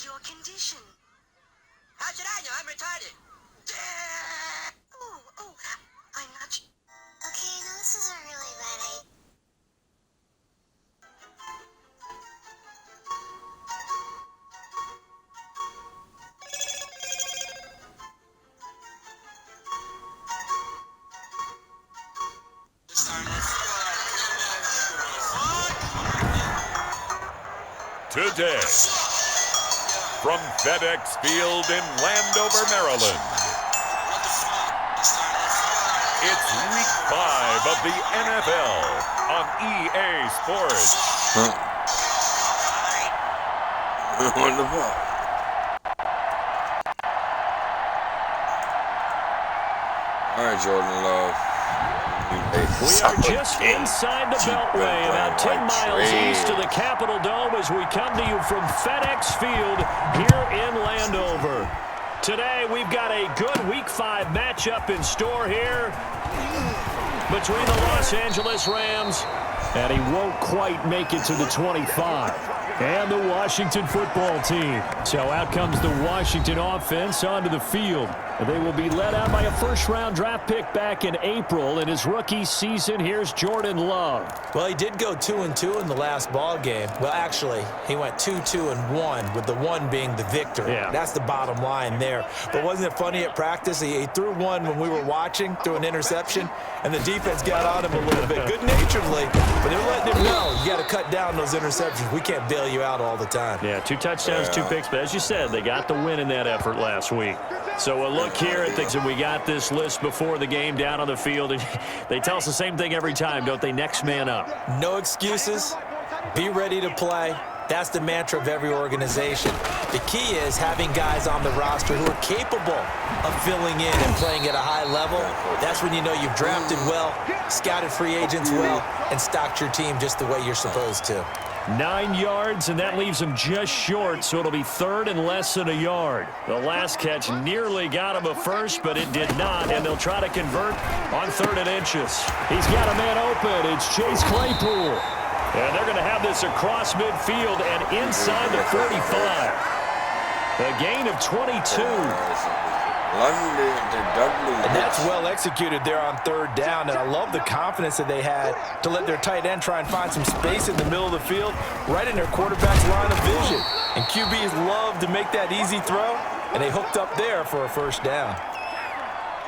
your condition? How should I know? I'm retarded. Oh, I'm not. Okay, no, this is a really bad idea. Today, from FedEx Field in Landover, Maryland, it's Week 5 of the NFL on EA Sports. What the fuck? All right, Jordan Love. We are just inside the Beltway, about 10 miles east of the Capitol Dome as we come to you from FedEx Field here in Landover. Today, we've got a good Week 5 matchup in store here between the Los Angeles Rams, and he won't quite make it to the 25, and the Washington football team. So out comes the Washington offense onto the field. They will be led out by a first-round draft pick back in April in his rookie season. Here's Jordan Love. Well, he did go 2-2 in the last ball game. Well, actually, he went 2-2-1, with the one being the victory. Yeah. That's the bottom line there. But wasn't it funny at practice? He threw one when we were watching, threw an interception, and the defense got on him a little bit, good-naturedly. But they were letting him know, you got to cut down those interceptions. We can't bail you out all the time. Yeah, 2 touchdowns, 2 picks. But as you said, they got the win in that effort last week. So a look here at things, and we got this list before the game down on the field, and they tell us the same thing every time, don't they? Next man up. No excuses. Be ready to play. That's the mantra of every organization. The key is having guys on the roster who are capable of filling in and playing at a high level. That's when you know you've drafted well, scouted free agents well, and stocked your team just the way you're supposed to. 9 yards, and that leaves him just short, so it'll be third and less than a yard. The last catch nearly got him a first, but it did not, and they'll try to convert on 3rd and inches. He's got a man open. It's Chase Claypool. And they're going to have this across midfield and inside the 45. A gain of 22. And that's well executed there on 3rd down, and I love the confidence that they had to let their tight end try and find some space in the middle of the field, right in their quarterback's line of vision. And QBs love to make that easy throw, and they hooked up there for a 1st down.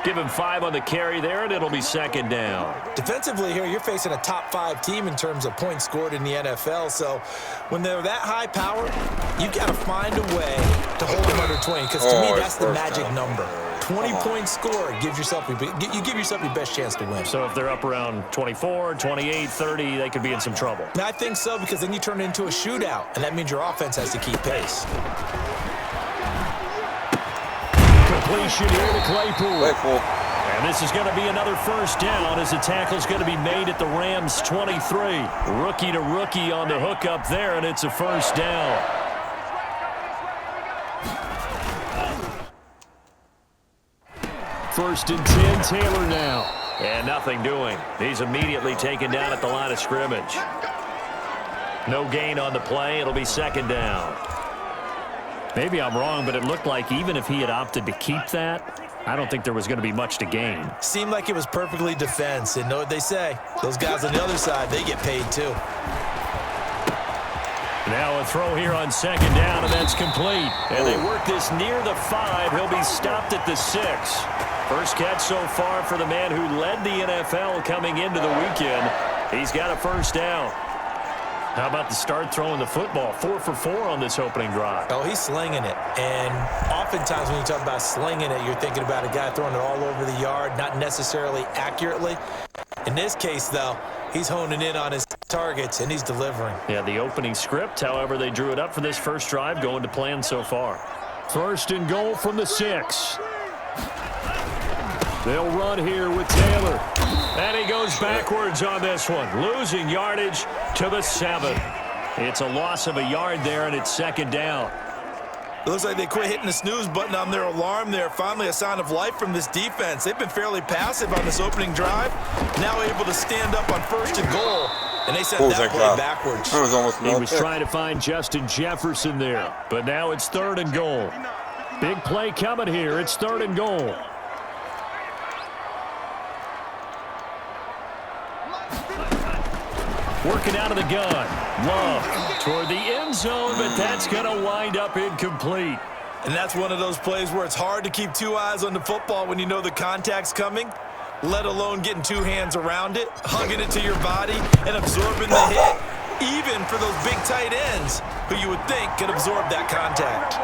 Give him 5 on the carry there, and it'll be 2nd down. Defensively here, you're facing a top 5 team in terms of points scored in the NFL. So when they're that high power, you've got to find a way to hold them under 20. Because to me, that's the magic number. 20-point score gives yourself you give yourself your best chance to win. So if they're up around 24, 28, 30, they could be in some trouble. And I think so, because then you turn it into a shootout, and that means your offense has to keep pace. Completion here to Claypool. And this is going to be another 1st down as the tackle's going to be made at the Rams' 23. Rookie to rookie on the hookup there, and it's a 1st down. First and 10, Taylor now. And nothing doing. He's immediately taken down at the line of scrimmage. No gain on the play. It'll be 2nd down. Maybe I'm wrong, but it looked like even if he had opted to keep that, I don't think there was going to be much to gain. Seemed like it was perfectly defense. And know what they say? Those guys on the other side, they get paid too. Now a throw here on 2nd down, and that's complete. And they work this near the 5. He'll be stopped at the 6. First catch so far for the man who led the NFL coming into the weekend. He's got a 1st down. How about the start throwing the football? 4 for 4 on this opening drive. Oh, he's slinging it. And oftentimes when you talk about slinging it, you're thinking about a guy throwing it all over the yard, not necessarily accurately. In this case, though, he's honing in on his targets, and he's delivering. Yeah, the opening script, however, they drew it up for this first drive, going to plan so far. 1st and goal from the 6. They'll run here with Taylor. And he goes backwards on this one, losing yardage to the 7. It's a loss of a yard there, and it's 2nd down. It looks like they quit hitting the snooze button on their alarm there. Finally a sign of life from this defense. They've been fairly passive on this opening drive. Now able to stand up on 1st and goal And they sent What was that that play call? backwards. That was almost He no was pick. trying to find Justin Jefferson there, but now it's 3rd and goal. Big play coming here. It's 3rd and goal. Working out of the gun. Love toward the end zone, but that's going to wind up incomplete. And that's one of those plays where it's hard to keep two eyes on the football when you know the contact's coming, let alone getting two hands around it, hugging it to your body, and absorbing the hit, even for those big tight ends who you would think could absorb that contact.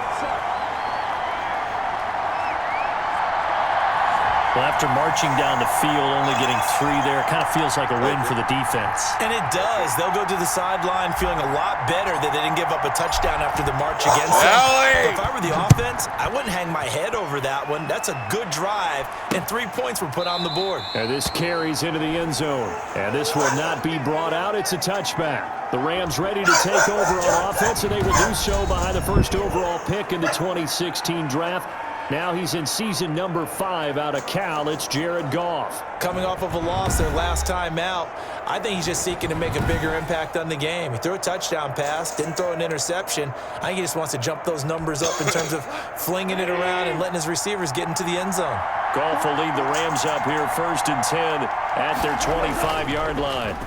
Well, after marching down the field, only getting 3 there, kind of feels like a win for the defense. And it does. They'll go to the sideline feeling a lot better that they didn't give up a touchdown after the march against them. But if I were the offense, I wouldn't hang my head over that one. That's a good drive, and 3 points were put on the board. And this carries into the end zone. And this will not be brought out. It's a touchback. The Rams ready to take over on offense, and they will do so behind the first overall pick in the 2016 draft. Now he's in season number 5 out of Cal. It's Jared Goff. Coming off of a loss their last time out, I think he's just seeking to make a bigger impact on the game. He threw a touchdown pass, didn't throw an interception. I think he just wants to jump those numbers up in terms of flinging it around and letting his receivers get into the end zone. Goff will lead the Rams up here 1st and 10 at their 25-yard line.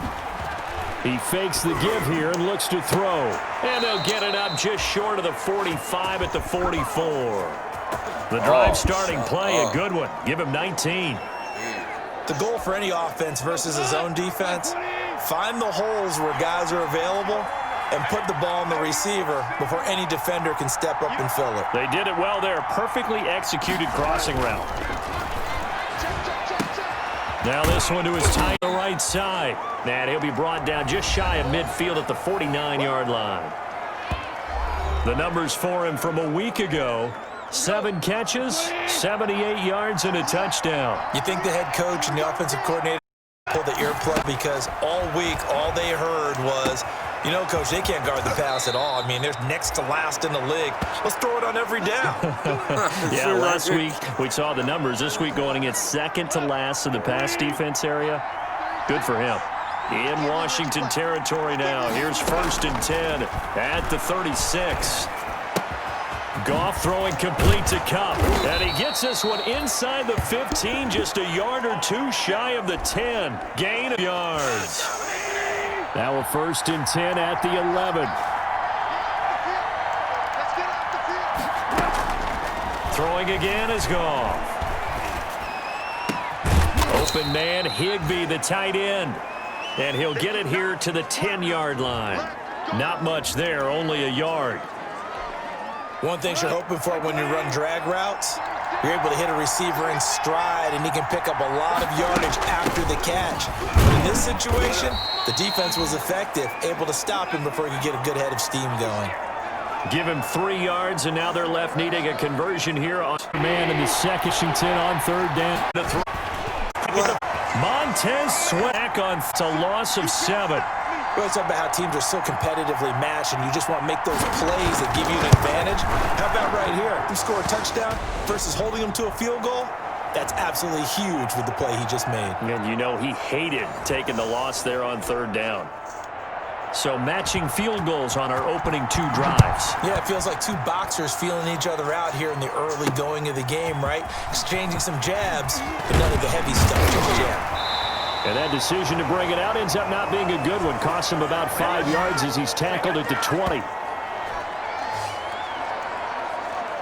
He fakes the give here and looks to throw. And they'll get it up just short of the 45 at the 44. The drive starting play, a good one. Give him 19. The goal for any offense versus his own defense, find the holes where guys are available and put the ball on the receiver before any defender can step up and fill it. They did it well there. Perfectly executed crossing route. Now this one to his tight on the right side. And he'll be brought down just shy of midfield at the 49-yard line. The numbers for him from a week ago. 7 catches, 78 yards, and a touchdown. You think the head coach and the offensive coordinator pulled the earplug because all week all they heard was, you know, Coach, they can't guard the pass at all. I mean, they're next to last in the league. Let's throw it on every down. Yeah, last week we saw the numbers. This week going against 2nd to last in the pass defense area. Good for him. In Washington territory now. Here's 1st and 10 at the 36. Goff throwing complete to Kupp. And he gets this one inside the 15, just a yard or 2 shy of the 10. Gain of yards. Now a 1st and 10 at the 11. Throwing again is Goff. Open man, Higbee, the tight end. And he'll get it here to the 10-yard line. Not much there, only a yard. One thing you're hoping for when you run drag routes, you're able to hit a receiver in stride, and he can pick up a lot of yardage after the catch. But in this situation, the defense was effective, able to stop him before he could get a good head of steam going. Give him 3 yards, and now they're left needing a conversion here on man in the second. Washington on 3rd down. Montez Sweat back on a loss of 7. We always talk about how teams are so competitively matched, and you just want to make those plays that give you an advantage. How about right here? You score a touchdown versus holding them to a field goal? That's absolutely huge with the play he just made. And you know he hated taking the loss there on 3rd down. So matching field goals on our opening 2 drives. Yeah, it feels like 2 boxers feeling each other out here in the early going of the game, right? Exchanging some jabs, but none of the heavy stuff, just jab. And that decision to bring it out ends up not being a good one. Costs him about 5 yards as he's tackled at the 20.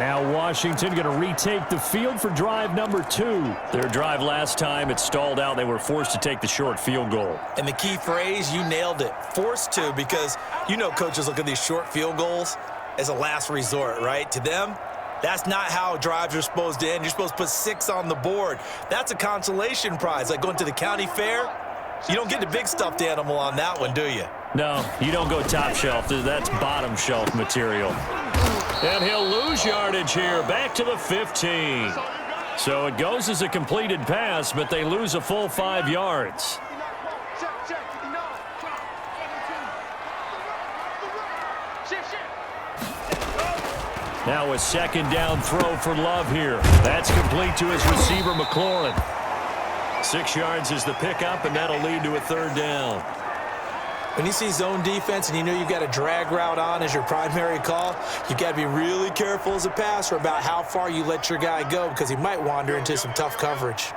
Now Washington going to retake the field for drive number 2. Their drive last time, it stalled out. They were forced to take the short field goal. And the key phrase, you nailed it, forced to, because you know coaches look at these short field goals as a last resort, right? To them, that's not how drives are supposed to end. You're supposed to put 6 on the board. That's a consolation prize, like going to the county fair. You don't get the big stuffed animal on that one, do you? No, you don't go top shelf. That's bottom shelf material. And he'll lose yardage here, back to the 15. So it goes as a completed pass, but they lose a full 5 yards. Now a 2nd down throw for Love here. That's complete to his receiver, McLaurin. 6 yards is the pickup, and that'll lead to a 3rd down. When you see zone defense and you know you've got a drag route on as your primary call, you've got to be really careful as a passer about how far you let your guy go because he might wander into some tough coverage.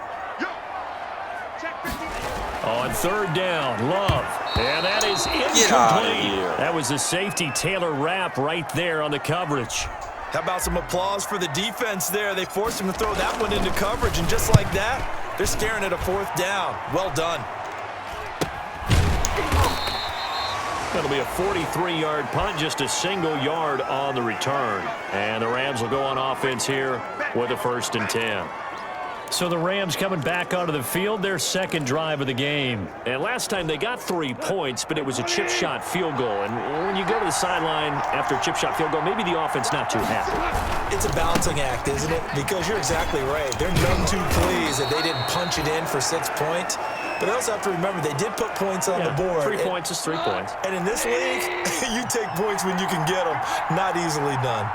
On third down, Love. And that is Get out of incomplete. here. That was a safety Taylor Rapp right there on the coverage. How about some applause for the defense there? They forced him to throw that one into coverage, and just like that, they're staring at a fourth down. Well done. That'll be a 43-yard punt, just a single yard on the return. And the Rams will go on offense here with a 1st and 10. So the Rams coming back onto the field, their second drive of the game. And last time they got 3 points, but it was a chip shot field goal. And when you go to the sideline after a chip shot field goal, maybe the offense not too happy. It's a balancing act, isn't it? Because you're exactly right. They're none too pleased that they didn't punch it in for 6 points. But they also have to remember they did put points on the board. 3 points is 3 points. And in this league, you take points when you can get them. Not easily done.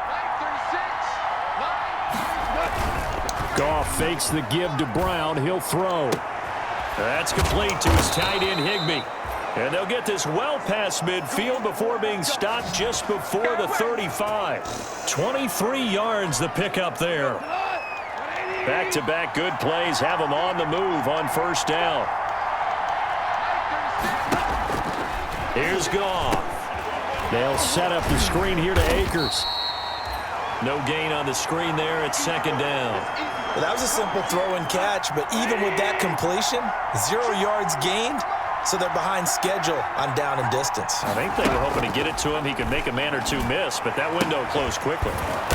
Goff fakes the give to Brown. He'll throw. That's complete to his tight end, Higbee. And they'll get this well past midfield before being stopped just before the 35. 23 yards the pickup there. Back-to-back good plays have them on the move on first down. Here's Goff. They'll set up the screen here to Akers. No gain on the screen there at 2nd down. Well, that was a simple throw and catch, but even with that completion, 0 yards gained, so they're behind schedule on down and distance. I think they were hoping to get it to him. He could make a man or two miss, but that window closed quickly.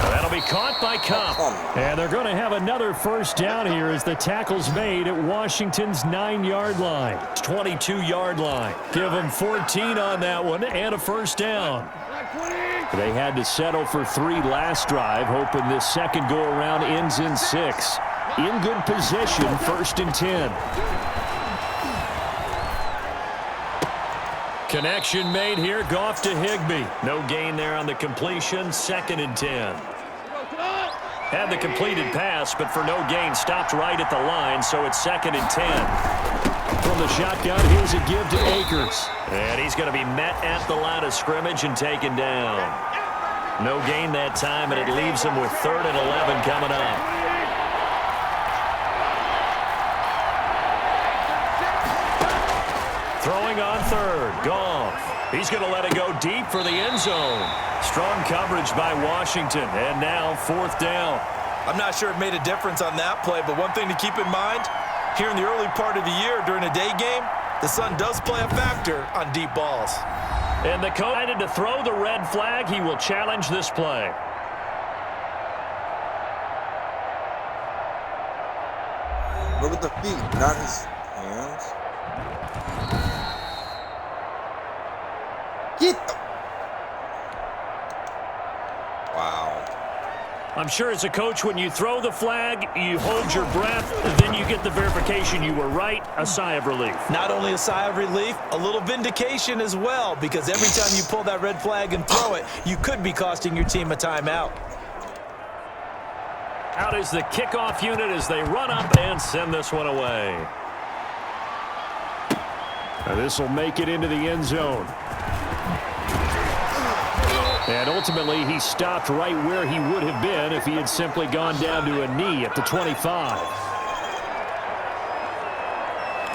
That'll be caught by Kupp. And they're going to have another first down here as the tackle's made at Washington's 9-yard line. 22-yard line. Give them 14 on that one and a first down. They had to settle for 3 last drive, hoping this second go-around ends in 6. In good position, 1st and 10. Connection made here, Goff to Higbee. No gain there on the completion, 2nd and 10. Had the completed pass, but for no gain, stopped right at the line, so it's 2nd and 10. From the shotgun, here's a give to Akers. And he's going to be met at the line of scrimmage and taken down. No gain that time, and it leaves him with 3rd and 11 coming up. Throwing on 3rd, Goff. He's going to let it go deep for the end zone. Strong coverage by Washington, and now 4th down. I'm not sure it made a difference on that play, but one thing to keep in mind, here in the early part of the year during a day game, the sun does play a factor on deep balls. And the coach decided to throw the red flag. He will challenge this play. Look at the feet, not his hands. Get the... Wow. I'm sure as a coach, when you throw the flag, you hold your breath, then you get the verification you were right, a sigh of relief. Not only a sigh of relief, a little vindication as well, because every time you pull that red flag and throw it, you could be costing your team a timeout. Out is the kickoff unit as they run up and send this one away. Now this will make it into the end zone. And ultimately, he stopped right where he would have been if he had simply gone down to a knee at the 25.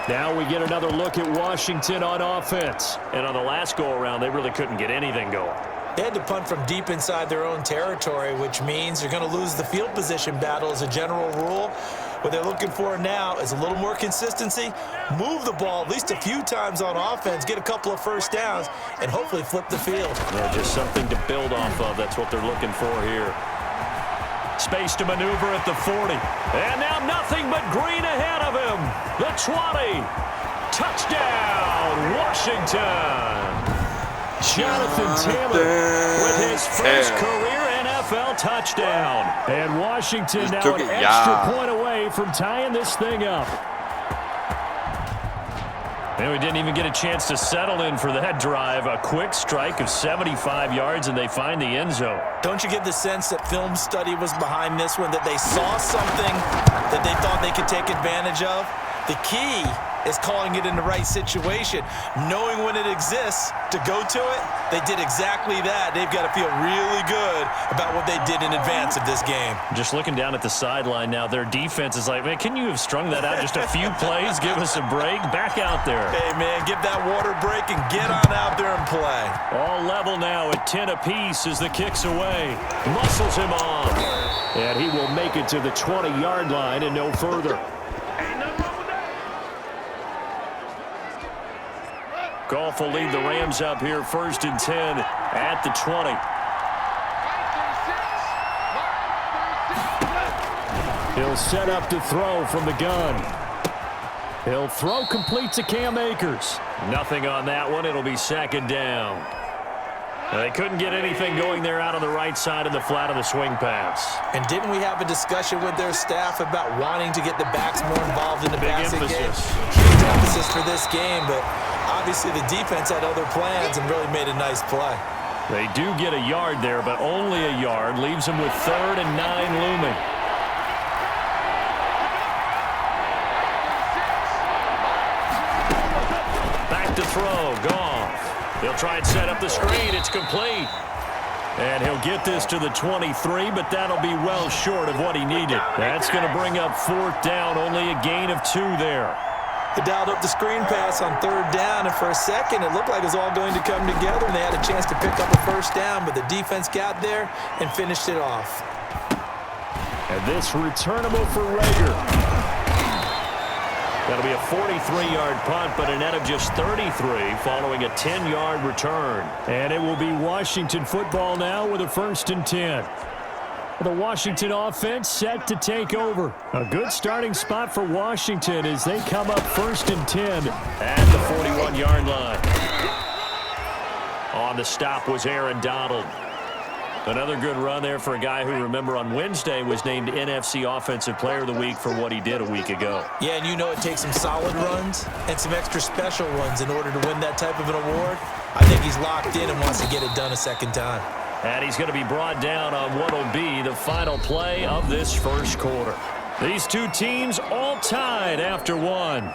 Now we get another look at Washington on offense. And on the last go-around, they really couldn't get anything going. They had to punt from deep inside their own territory, which means they're going to lose the field position battle as a general rule. What they're looking for now is a little more consistency, move the ball at least a few times on offense, get a couple of first downs, and hopefully flip the field. Yeah, just something to build off of. That's what they're looking for here. Space to maneuver at the 40. And now nothing but green ahead of him. The 20. Touchdown, Washington. Jonathan Taylor with his first career NFL touchdown. And Washington now an extra point away from tying this thing up. And we didn't even get a chance to settle in for that drive. A quick strike of 75 yards, and they find the end zone. Don't you get the sense that film study was behind this one, that they saw something that they thought they could take advantage of? The key is calling it in the right situation. Knowing when it exists to go to it, they did exactly that. They've got to feel really good about what they did in advance of this game. Just looking down at the sideline now, their defense is like, man, can you have strung that out just a few plays? Give us a break. Back out there. Hey, man, give that water break and get on out there and play. All level now at 10 apiece as the kick's away. Muscles him on. And he will make it to the 20-yard line and no further. Goff will lead the Rams up here 1st and 10 at the 20. He'll set up to throw from the gun. He'll throw complete to Cam Akers. Nothing on that one. It'll be 2nd down. They couldn't get anything going there out on the right side of the flat of the swing pass. And didn't we have a discussion with their staff about wanting to get the backs more involved in the passing game? Huge emphasis for this game, but obviously the defense had other plans and really made a nice play. They do get a yard there, but only a yard. Leaves them with 3rd and 9 looming. Back to throw. Goff. He'll try and set up the screen. It's complete. And he'll get this to the 23, but that'll be well short of what he needed. That's going to bring up 4th down. Only a gain of 2 there. They dialed up the screen pass on 3rd down, and for a second it looked like it was all going to come together, and they had a chance to pick up a 1st down, but the defense got there and finished it off. And this returnable for Rager. That'll be a 43-yard punt, but a net of just 33 following a 10-yard return. And it will be Washington football now with a 1st and 10. The Washington offense set to take over. A good starting spot for Washington as they come up 1st and 10 at the 41-yard line. On the stop was Aaron Donald. Another good run there for a guy who, remember, on Wednesday was named NFC Offensive Player of the Week for what he did a week ago. Yeah, and you know it takes some solid runs and some extra special runs in order to win that type of an award. I think he's locked in and wants to get it done a 2nd time. And he's going to be brought down on what will be the final play of this 1st quarter. These two teams all tied after 1.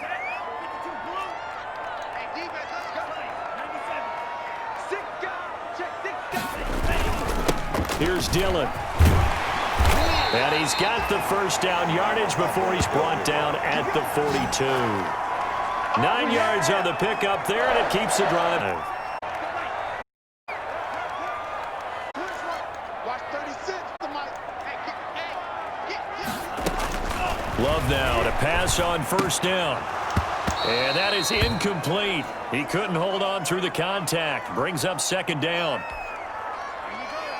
Here's Dillon. And he's got the 1st down yardage before he's brought down at the 42. 9 yards on the pickup there, and it keeps the drive. Love now to pass on 1st down. And that is incomplete. He couldn't hold on through the contact. Brings up 2nd down.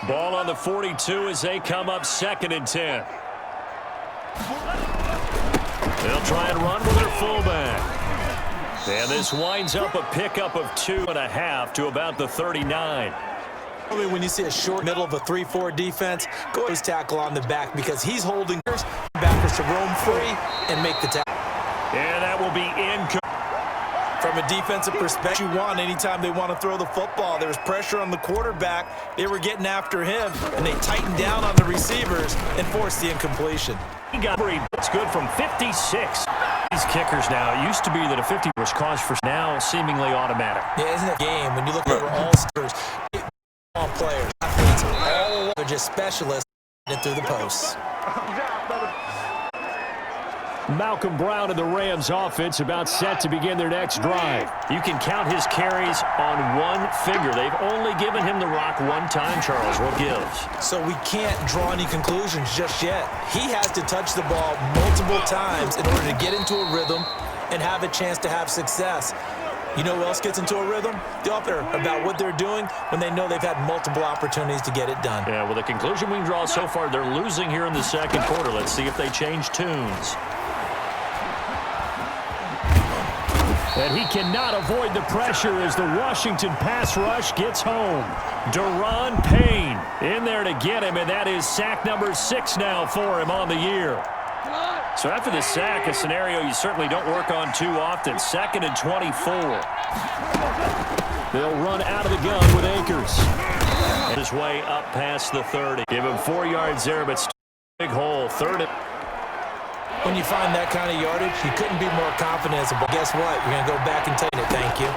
Ball on the 42 as they come up 2nd and 10. They'll try and run with their fullback. And this winds up a pickup of 2.5 to about the 39. When you see a short middle of a 3-4 defense, go always tackle on the back because he's holding backers to roam free and make the tackle. And that will be incomplete. From a defensive perspective, you want anytime they want to throw the football. There was pressure on the quarterback. They were getting after him, and they tightened down on the receivers and forced the incompletion. He got free. It's good from 56. These kickers now, it used to be that a 50 was cause for now seemingly automatic. Yeah, isn't it a game when you look over all stars, all players, athletes, all they're just specialists through the posts. Malcolm Brown and the Rams offense about set to begin their next drive. You can count his carries on one finger. They've only given him the rock one time, Charles. What gives? So we can't draw any conclusions just yet. He has to touch the ball multiple times in order to get into a rhythm and have a chance to have success. You know who else gets into a rhythm? The author about what they're doing when they know they've had multiple opportunities to get it done. Yeah, well, the conclusion we can draw so far, they're losing here in the 2nd quarter. Let's see if they change tunes. And he cannot avoid the pressure as the Washington pass rush gets home. Daron Payne in there to get him, and that is sack number 6 now for him on the year. So after the sack, a scenario you certainly don't work on too often. 2nd and 24. They'll run out of the gun with Akers. His way up past the 30. Give him 4 yards there, but still a big hole. 3rd and When you find that kind of yardage, you couldn't be more confident. But guess what? You're going to go back and take it. Thank you.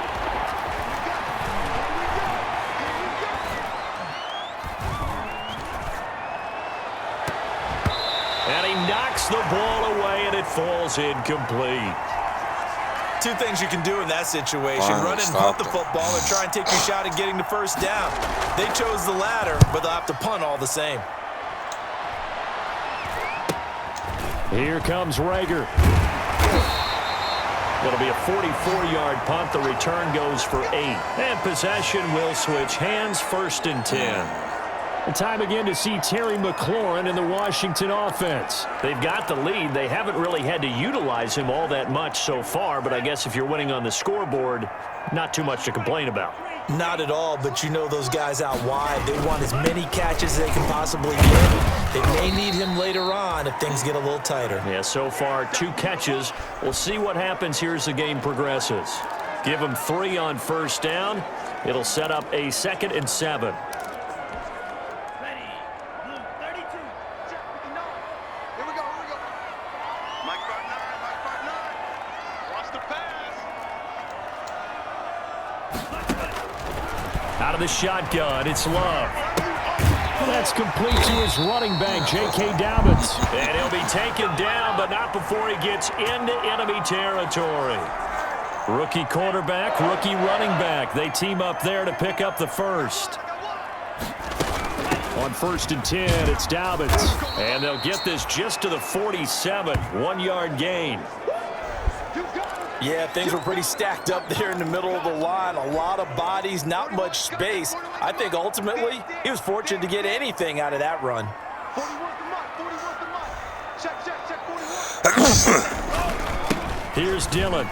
And he knocks the ball away, and it falls incomplete. Two things you can do in that situation. Run and punt the football or try and take your shot at getting the first down. They chose the latter, but they'll have to punt all the same. Here comes Rager. It'll be a 44-yard punt. The return goes for 8. And possession will switch hands, 1st and 10. And time again to see Terry McLaurin in the Washington offense. They've got the lead. They haven't really had to utilize him all that much so far, but I guess if you're winning on the scoreboard, not too much to complain about. Not at all, but you know those guys out wide. They want as many catches as they can possibly get. They may need him later on if things get a little tighter. Yeah, so far 2 catches. We'll see what happens here as the game progresses. Give him 3 on 1st down. It'll set up a 2nd and 7. Out of the shotgun, it's Love. That's complete to his running back, J.K. Dobbins. And he'll be taken down, but not before he gets into enemy territory. Rookie quarterback, rookie running back. They team up there to pick up the first. On 1st and 10, it's Dobbins. And they'll get this just to the 47. 1-yard gain. Yeah, things were pretty stacked up there in the middle of the line. A lot of bodies, not much space. I think ultimately he was fortunate to get anything out of that run. Here's Dillon.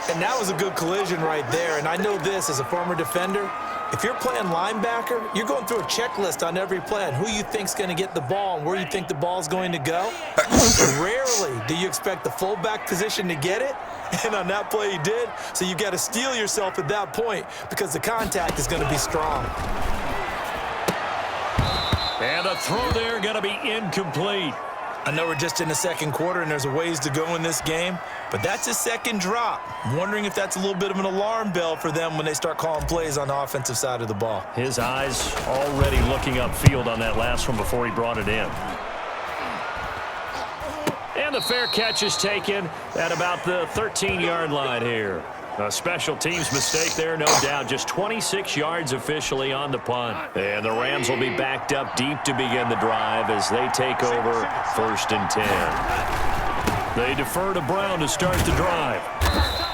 And that was a good collision right there. And I know this as a former defender. If you're playing linebacker, you're going through a checklist on every play on who you think's going to get the ball and where you think the ball's going to go. Rarely do you expect the fullback position to get it. And on that play he did. So you got to steel yourself at that point because the contact is going to be strong. And the throw there going to be incomplete. I know we're just in the 2nd quarter and there's a ways to go in this game, but that's his 2nd drop. I'm wondering if that's a little bit of an alarm bell for them when they start calling plays on the offensive side of the ball. His eyes already looking upfield on that last one before he brought it in. And the fair catch is taken at about the 13-yard line here. A special teams mistake there, no doubt. Just 26 yards officially on the punt. And the Rams will be backed up deep to begin the drive as they take over 1st and 10. They defer to Brown to start the drive.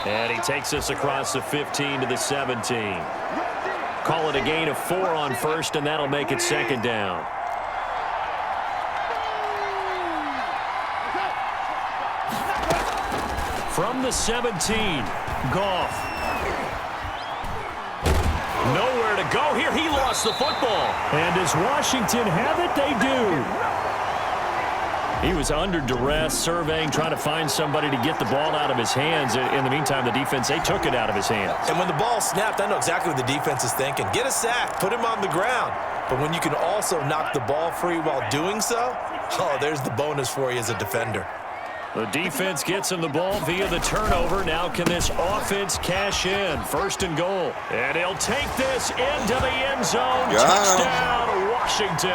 And he takes us across the 15 to the 17. Call it a gain of 4 on 1st, and that'll make it 2nd down. From the 17, Goff. Nowhere to go here. He lost the football. And does Washington have it? They do. He was under duress, surveying, trying to find somebody to get the ball out of his hands. In the meantime, the defense, they took it out of his hands. And when the ball snapped, I know exactly what the defense is thinking. Get a sack, put him on the ground. But when you can also knock the ball free while doing so, oh, there's the bonus for you as a defender. The defense gets him the ball via the turnover. Now can this offense cash in? 1st and goal. And he'll take this into the end zone. Touchdown, Washington.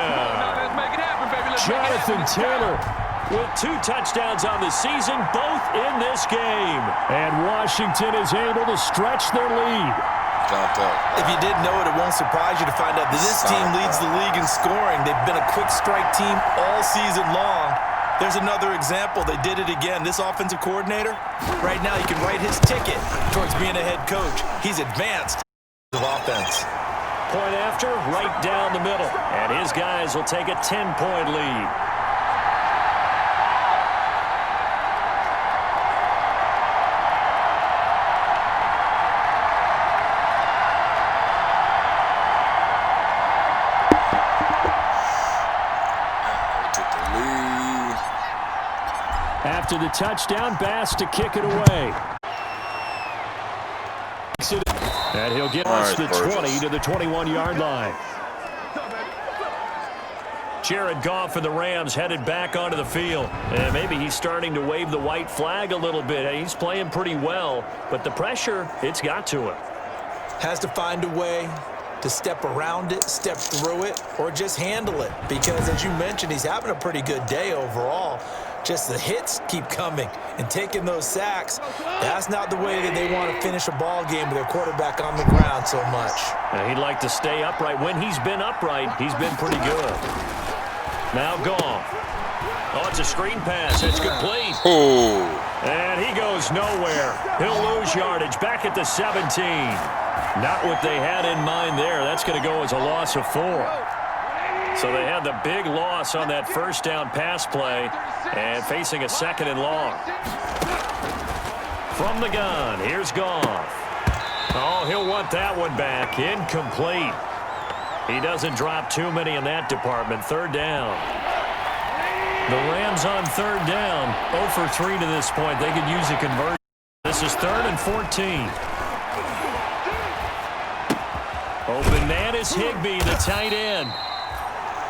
Jonathan Taylor with 2 touchdowns on the season, both in this game. And Washington is able to stretch their lead. If you didn't know it, it won't surprise you to find out that this team leads the league in scoring. They've been a quick strike team all season long. There's another example. They did it again. This offensive coordinator, right now, you can write his ticket towards being a head coach. He's advanced of offense. Point after, right down the middle. And his guys will take a 10-point lead. After the touchdown, Bass to kick it away. And he'll get us the 20 to the 21-yard line. Jared Goff and the Rams headed back onto the field. And maybe he's starting to wave the white flag a little bit. He's playing pretty well, but the pressure, it's got to him. Has to find a way to step around it, step through it, or just handle it. Because as you mentioned, he's having a pretty good day overall. Just the hits keep coming and taking those sacks. That's not the way that they want to finish a ball game with their quarterback on the ground so much. He'd like to stay upright. When he's been upright, he's been pretty good. Now Goff. Oh, it's a screen pass. It's complete. Oh. And he goes nowhere. He'll lose yardage back at the 17. Not what they had in mind there. That's going to go as a loss of 4. So they had the big loss on that first down pass play and facing a 2nd and long. From the gun, here's Goff. Oh, he'll want that one back. Incomplete. He doesn't drop too many in that department. 3rd down. The Rams on 3rd down. 0 for 3 to this point. They could use a conversion. This is 3rd and 14. Open man is Higbee, the tight end.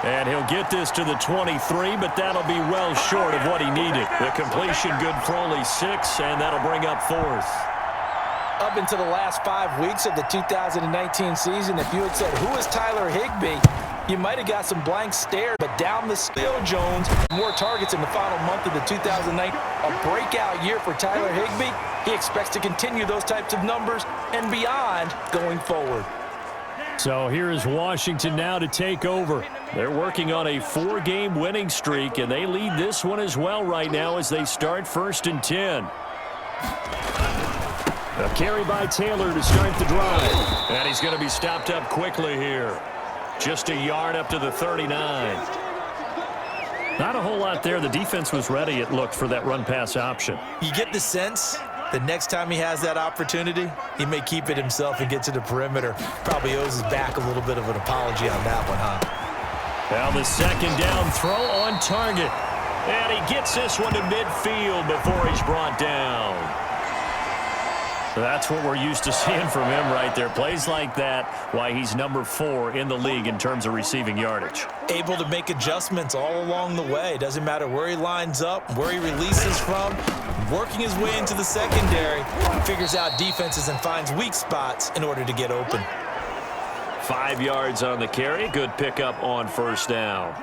And he'll get this to the 23, but that'll be well short of what he needed. The completion good for only 6, and that'll bring up 4th. Up into the last 5 weeks of the 2019 season, if you had said, who is Tyler Higbee, you might have got some blank stare. But down the Phil Jones, more targets in the final month of the 2019. A breakout year for Tyler Higbee. He expects to continue those types of numbers and beyond going forward. So here is Washington now to take over. They're working on a 4-game winning streak, and they lead this one as well right now as they start 1st and 10. A carry by Taylor to start the drive. And he's going to be stopped up quickly here. Just a yard up to the 39. Not a whole lot there. The defense was ready, it looked, for that run-pass option. You get the sense the next time he has that opportunity, he may keep it himself and get to the perimeter. Probably owes his back a little bit of an apology on that one, huh? Now the 2nd down throw on target. And he gets this one to midfield before he's brought down. So that's what we're used to seeing from him right there. Plays like that, why he's number 4 in the league in terms of receiving yardage. Able to make adjustments all along the way. Doesn't matter where he lines up, where he releases from. Working his way into the secondary, figures out defenses and finds weak spots in order to get open. 5 yards on the carry. Good pickup on 1st down.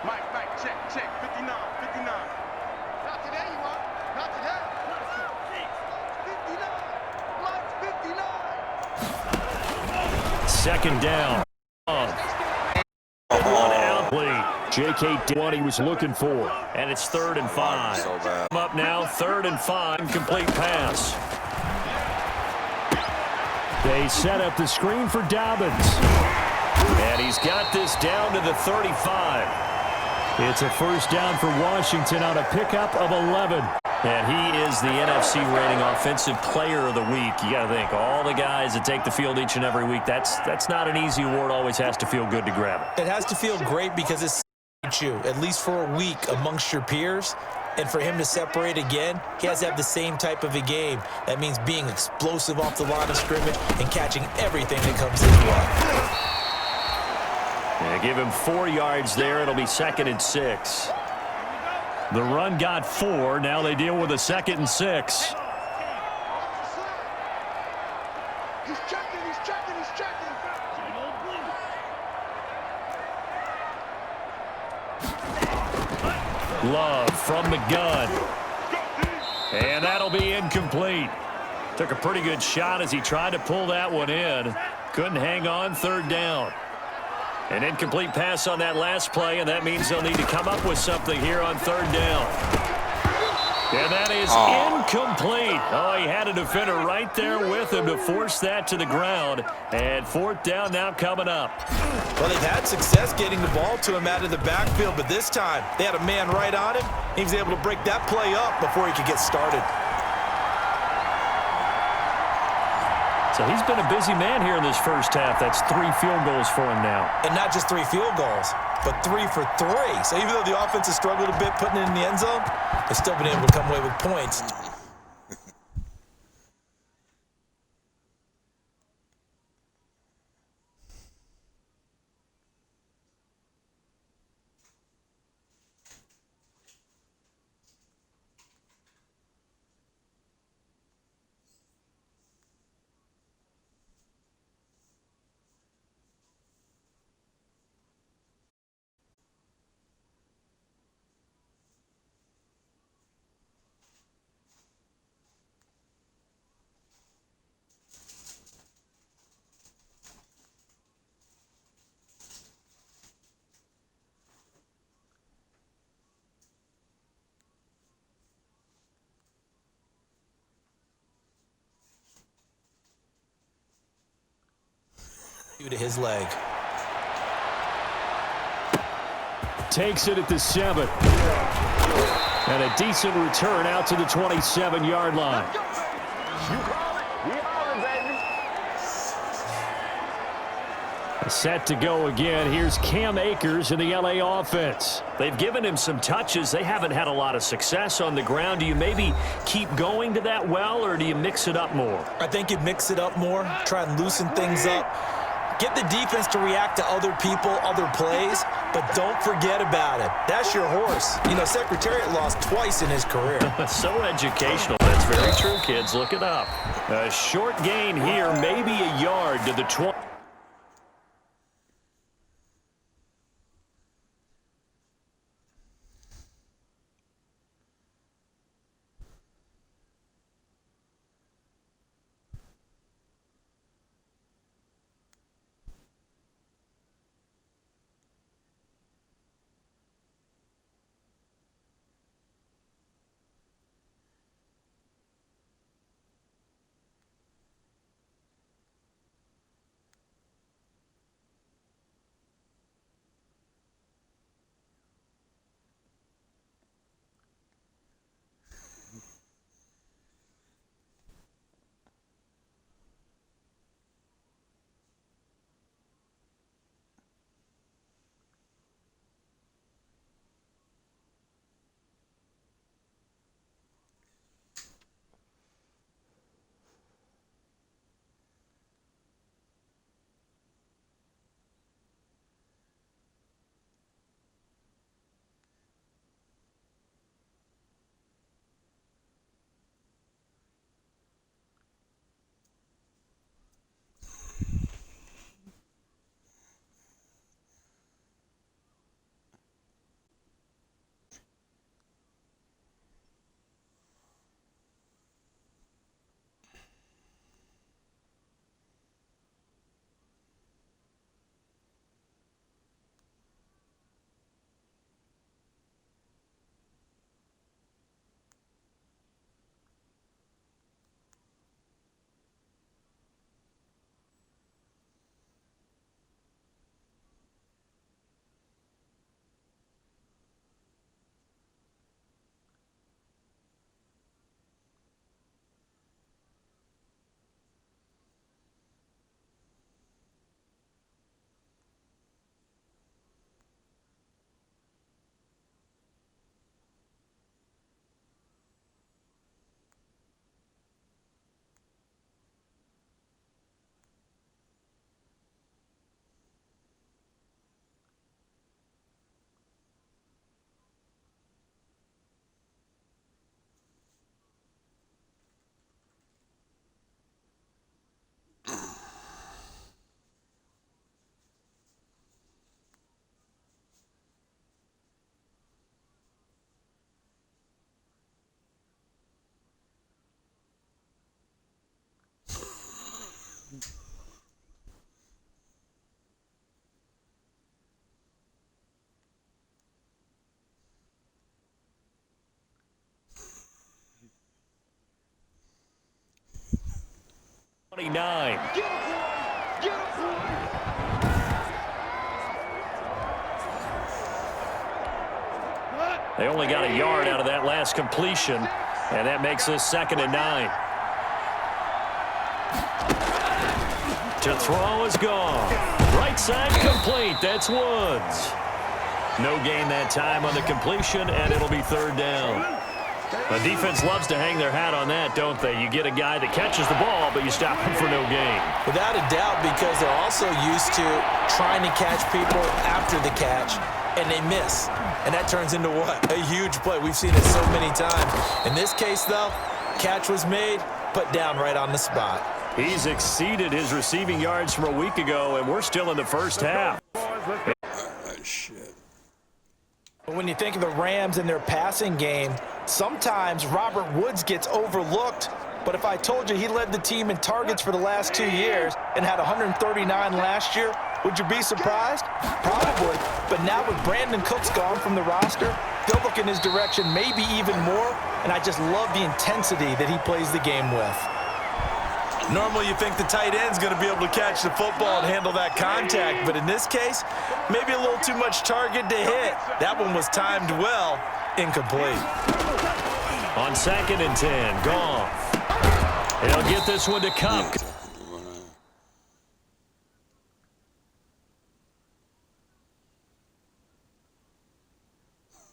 Mike, check, 59. Not today, you want? Not today. 59. Mike's 59. 2nd down. One out lead. J.K. did what he was looking for. And it's 3rd and 5. So bad. Up now, 3rd and 5. Complete pass. They set up the screen for Dobbins. And he's got this down to the 35. It's a 1st down for Washington on a pickup of 11. And he is the NFC rating offensive player of the week. You got to think, all the guys that take the field each and every week, that's not an easy award. Always has to feel good to grab it. It has to feel great because it's you, at least for a week amongst your peers. And for him to separate again, he has to have the same type of a game. That means being explosive off the line of scrimmage and catching everything that comes his way. Yeah, give him 4 yards there. It'll be 2nd and 6. The run got 4. Now they deal with a 2nd and 6. He's checking. Love from the gun. And that'll be incomplete. Took a pretty good shot as he tried to pull that one in. Couldn't hang on. 3rd down. An incomplete pass on that last play, and that means they'll need to come up with something here on 3rd down. And that is incomplete. Oh, he had a defender right there with him to force that to the ground. And 4th down now coming up. Well, they've had success getting the ball to him out of the backfield, but this time they had a man right on him. He was able to break that play up before he could get started. So he's been a busy man here in this first half. That's 3 field goals for him now. And not just 3 field goals, but 3 for 3. So even though the offense has struggled a bit putting it in the end zone, they've still been able to come away with points. due to his leg. Takes it at the 7. And a decent return out to the 27-yard line. You call it. We all baby. Set to go again. Here's Cam Akers in the LA offense. They've given him some touches. They haven't had a lot of success on the ground. Do you maybe keep going to that well, or do you mix it up more? I think you mix it up more, try and loosen things up. Get the defense to react to other people, other plays, but don't forget about it. That's your horse. You know, Secretariat lost twice in his career. So educational. That's very true, kids. Look it up. A short gain here, maybe a yard to the 20. They only got a yard out of that last completion, and that makes this 2nd and 9. To throw is gone. Right side complete. That's Woods. No gain that time on the completion, and it'll be 3rd down. The defense loves to hang their hat on that, don't they? You get a guy that catches the ball, but you stop him for no gain. Without a doubt, because they're also used to trying to catch people after the catch, and they miss. And that turns into what? A huge play. We've seen it so many times. In this case, though, catch was made, put down right on the spot. He's exceeded his receiving yards from a week ago, and we're still in the first half. Shit. But when you think of the Rams and their passing game, sometimes Robert Woods gets overlooked. But if I told you he led the team in targets for the last 2 years and had 139 last year, would you be surprised? Probably. But now with Brandon Cooks gone from the roster, they'll look in his direction maybe even more. And I just love the intensity that he plays the game with. Normally you think the tight end's going to be able to catch the football and handle that contact, but in this case, maybe a little too much target to hit. That one was timed well, incomplete. On 2nd and 10, Goff. He'll get this one to Kupp.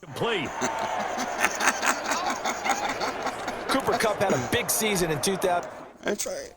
Complete. Cooper Kupp had a big season in 2000. That's right.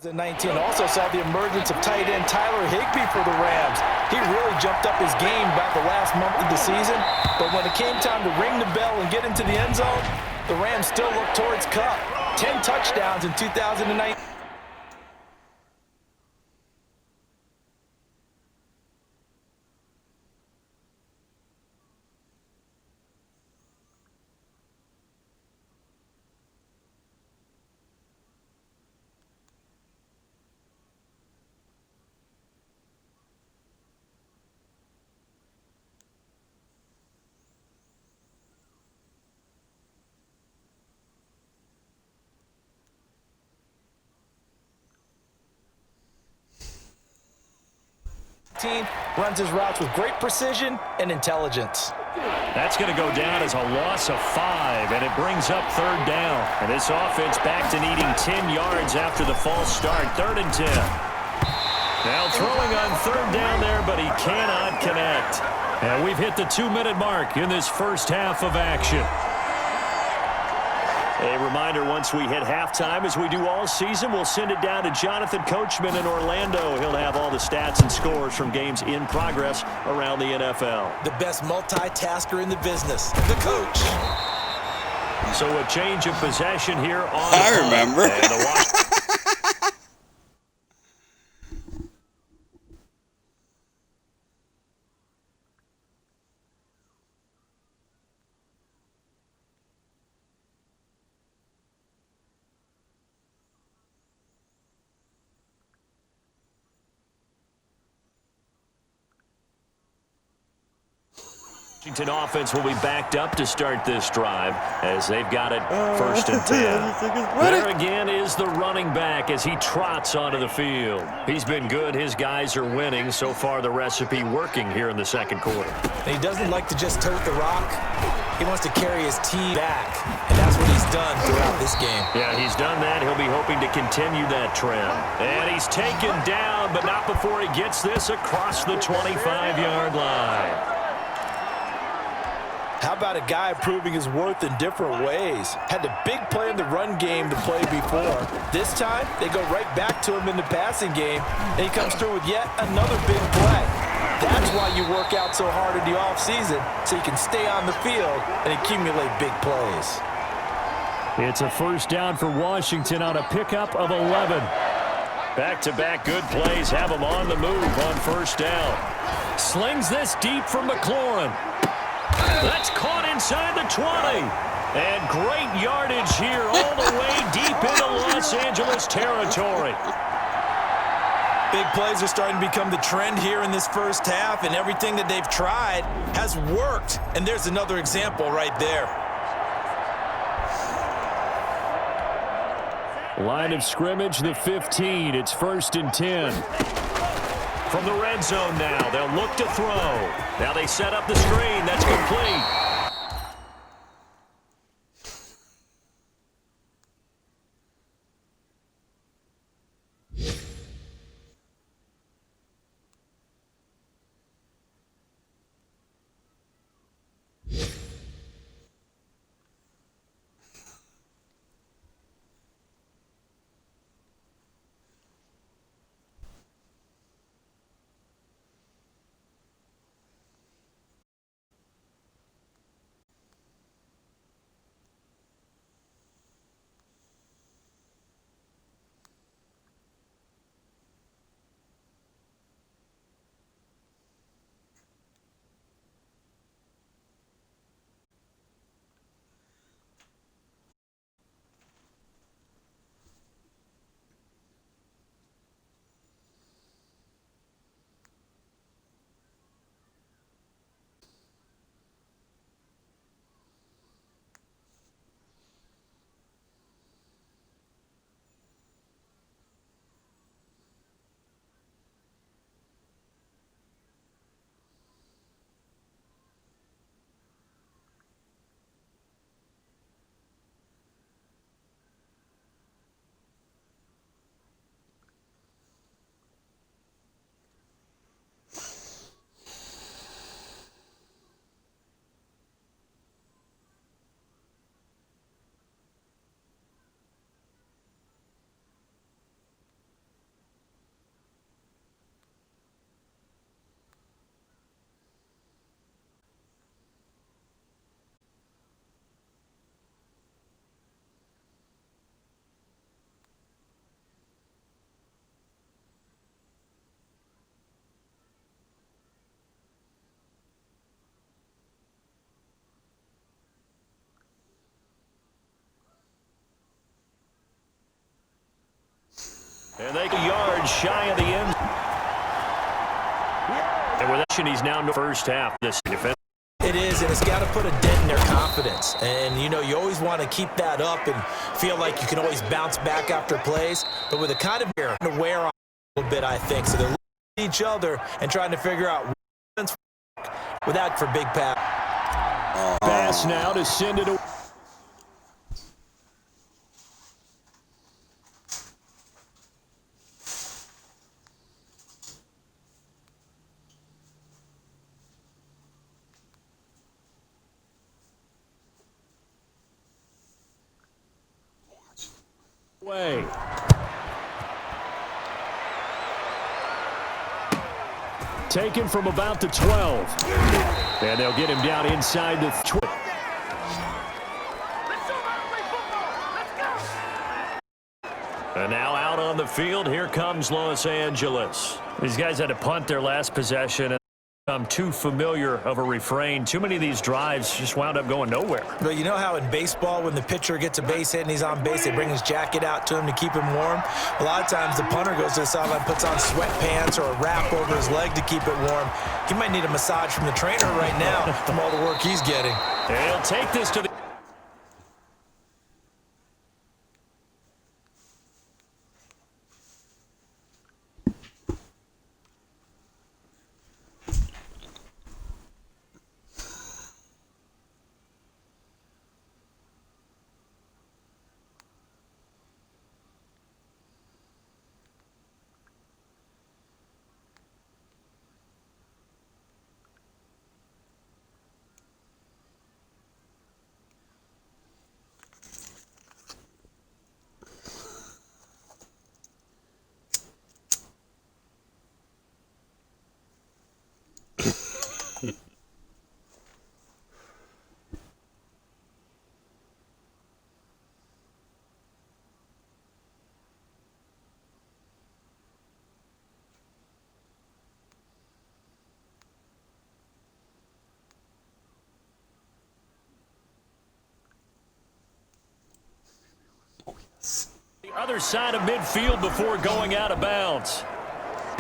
In 19 also saw the emergence of tight end Tyler Higbee for the Rams. He really jumped up his game about the last month of the season, but when it came time to ring the bell and get into the end zone, the Rams still looked towards Kupp. 10 touchdowns in 2019. Runs his routes with great precision and intelligence. That's going to go down as a loss of 5, and it brings up 3rd down. And this offense back to needing 10 yards after the false start. 3rd and 10. Now throwing on 3rd down there, but he cannot connect. And we've hit the 2-minute mark in this first half of action. A reminder, once we hit halftime, as we do all season, we'll send it down to Jonathan Coachman in Orlando. He'll have all the stats and scores from games in progress around the NFL. The best multitasker in the business, the coach. So a change of possession here on I remember. Washington offense will be backed up to start this drive as they've got it 1st and 10. There again is the running back as he trots onto the field. He's been good. His guys are winning. So far, the recipe working here in the 2nd quarter. And he doesn't like to just tote the rock. He wants to carry his team back, and that's what he's done throughout this game. Yeah, he's done that. He'll be hoping to continue that trend. And he's taken down, but not before he gets this across the 25-yard line. How about a guy proving his worth in different ways? Had a big play in the run game to play before. This time, they go right back to him in the passing game, and he comes through with yet another big play. That's why you work out so hard in the offseason, so you can stay on the field and accumulate big plays. It's a 1st down for Washington on a pickup of 11. Back-to-back good plays have him on the move on 1st down. Slings this deep for McLaurin. That's caught inside the 20. And great yardage here all the way deep into Los Angeles territory. Big plays are starting to become the trend here in this first half, and everything that they've tried has worked. And there's another example right there. Line of scrimmage, the 15. It's 1st and 10. From the red zone now, they'll look to throw. Now they set up the screen. That's complete. And they go yards shy of the end. And with that, he's now in the first half. This defense. It is, and it's got to put a dent in their confidence. And, you know, you always want to keep that up and feel like you can always bounce back after plays. But with a kind of to wear on a little bit, I think. So they're looking at each other and trying to figure out without for big pass. Pass now to send it away. Way. Taken from about the 12. And they'll get him down inside the 20. And now out on the field, here comes Los Angeles. These guys had to punt their last possession. I'm too familiar of a refrain. Too many of these drives just wound up going nowhere. But you know how in baseball, when the pitcher gets a base hit and he's on base, they bring his jacket out to him to keep him warm? A lot of times the punter goes to the sideline, puts on sweatpants or a wrap over his leg to keep it warm. He might need a massage from the trainer right now from all the work he's getting. They'll take this to the... The other side of midfield before going out of bounds.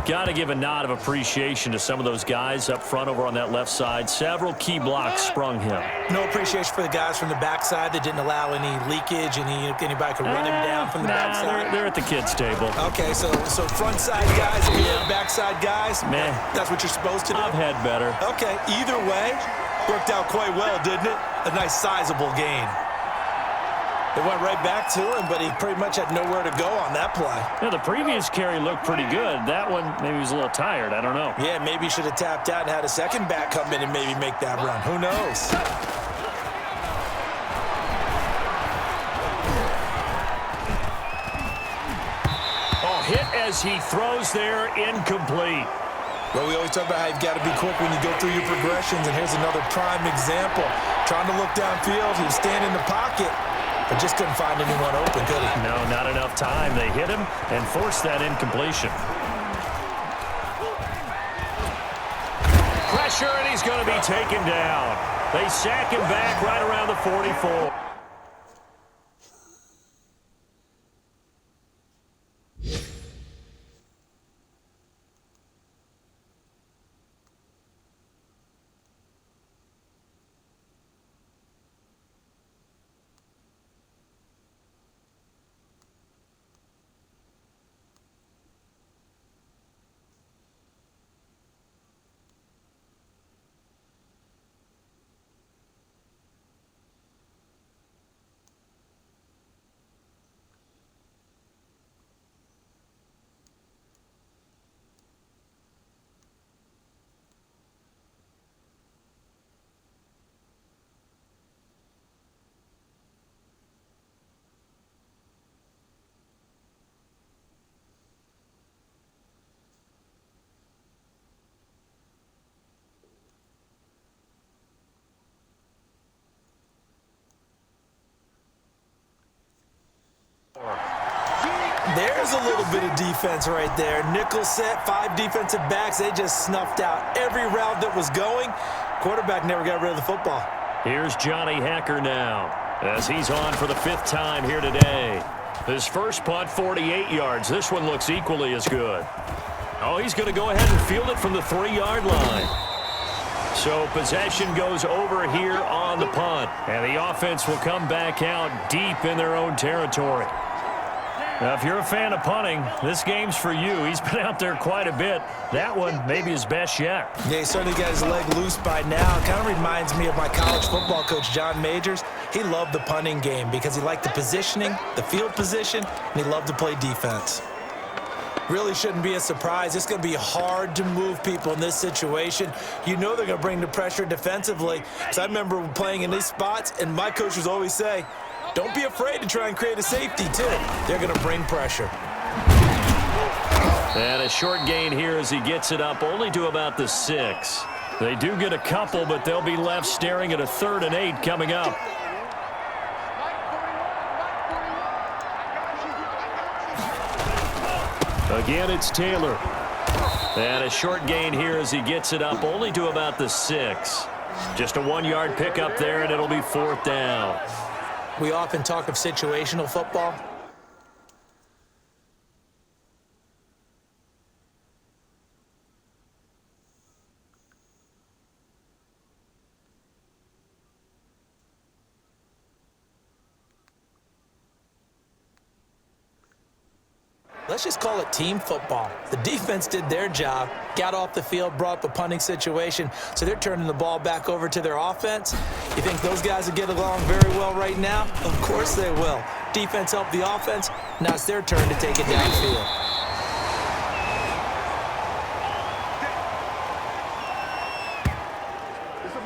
Got to give a nod of appreciation to some of those guys up front over on that left side. Several key blocks sprung him. No appreciation for the guys from the backside that didn't allow any leakage, anybody could run him down from the backside. They're at the kids' table. Okay, so front side guys and backside guys, man, that's what you're supposed to do? I've had better. Okay, either way, worked out quite well, didn't it? A nice sizable gain. It went right back to him, but he pretty much had nowhere to go on that play. Yeah, the previous carry looked pretty good. That one, maybe he was a little tired. I don't know. Yeah, maybe he should have tapped out and had a second back come in and maybe make that run. Who knows? Oh, hit as he throws there, incomplete. Well, we always talk about how you've got to be quick when you go through your progressions, and here's another prime example. Trying to look downfield, he was standing in the pocket, but just couldn't find anyone open, could he? No, not enough time. They hit him and forced that incompletion. Pressure, and he's going to be taken down. They sack him back right around the 44. There's a little bit of defense right there. Nickel set, 5 defensive backs. They just snuffed out every route that was going. Quarterback never got rid of the football. Here's Johnny Hacker now as he's on for the 5th time here today. His first punt, 48 yards. This one looks equally as good. Oh, he's going to go ahead and field it from the 3-yard line. So possession goes over here on the punt. And the offense will come back out deep in their own territory. Now, if you're a fan of punting, this game's for you. He's been out there quite a bit. That one, maybe his best yet. Yeah, he certainly got his leg loose by now. It kind of reminds me of my college football coach, John Majors. He loved the punting game because he liked the positioning, the field position, and he loved to play defense. Really shouldn't be a surprise. It's going to be hard to move people in this situation. You know they're going to bring the pressure defensively. Because I remember playing in these spots, and my coach would always say, don't be afraid to try and create a safety, too. They're going to bring pressure. And a short gain here as he gets it up only to about the 6. They do get a couple, but they'll be left staring at a 3rd and 8 coming up. Again, it's Taylor. And a short gain here as he gets it up only to about the 6. Just a 1-yard pickup there, and it'll be 4th down. We often talk of situational football. Let's just call it team football. The defense did their job, got off the field, brought up a punting situation, so they're turning the ball back over to their offense. You think those guys will get along very well right now? Of course they will. Defense helped the offense. Now it's their turn to take it downfield.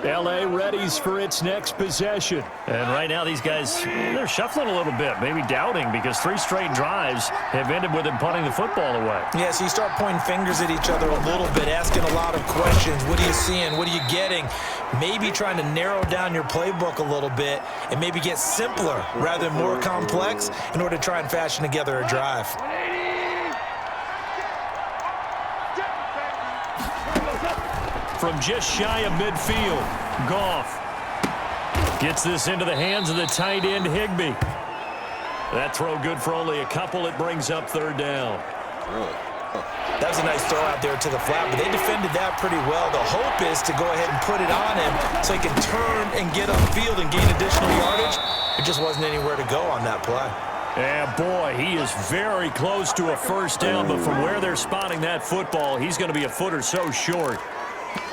L.A. readies for its next possession. And right now these guys, they're shuffling a little bit, maybe doubting, because 3 straight drives have ended with them punting the football away. Yeah, so you start pointing fingers at each other a little bit, asking a lot of questions. What are you seeing? What are you getting? Maybe trying to narrow down your playbook a little bit and maybe get simpler rather than more complex in order to try and fashion together a drive. From just shy of midfield, Goff gets this into the hands of the tight end, Higbee. That throw good for only a couple. It brings up 3rd down. That was a nice throw out there to the flat, but they defended that pretty well. The hope is to go ahead and put it on him so he can turn and get upfield and gain additional yardage. It just wasn't anywhere to go on that play. And boy, he is very close to a 1st down, but from where they're spotting that football, he's going to be a foot or so short.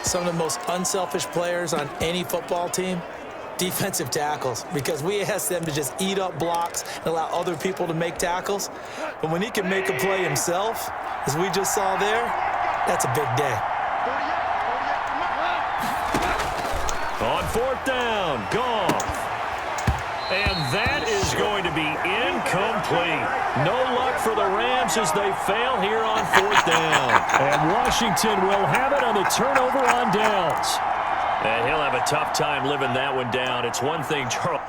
Some of the most unselfish players on any football team, defensive tackles, because we ask them to just eat up blocks and allow other people to make tackles. But when he can make a play himself, as we just saw there, that's a big day. On 4th down, Goff. And that is going to be incomplete. No luck for the Rams as they fail here on 4th down. And Washington will have it on the turnover on downs. And he'll have a tough time living that one down. It's one thing, Charles.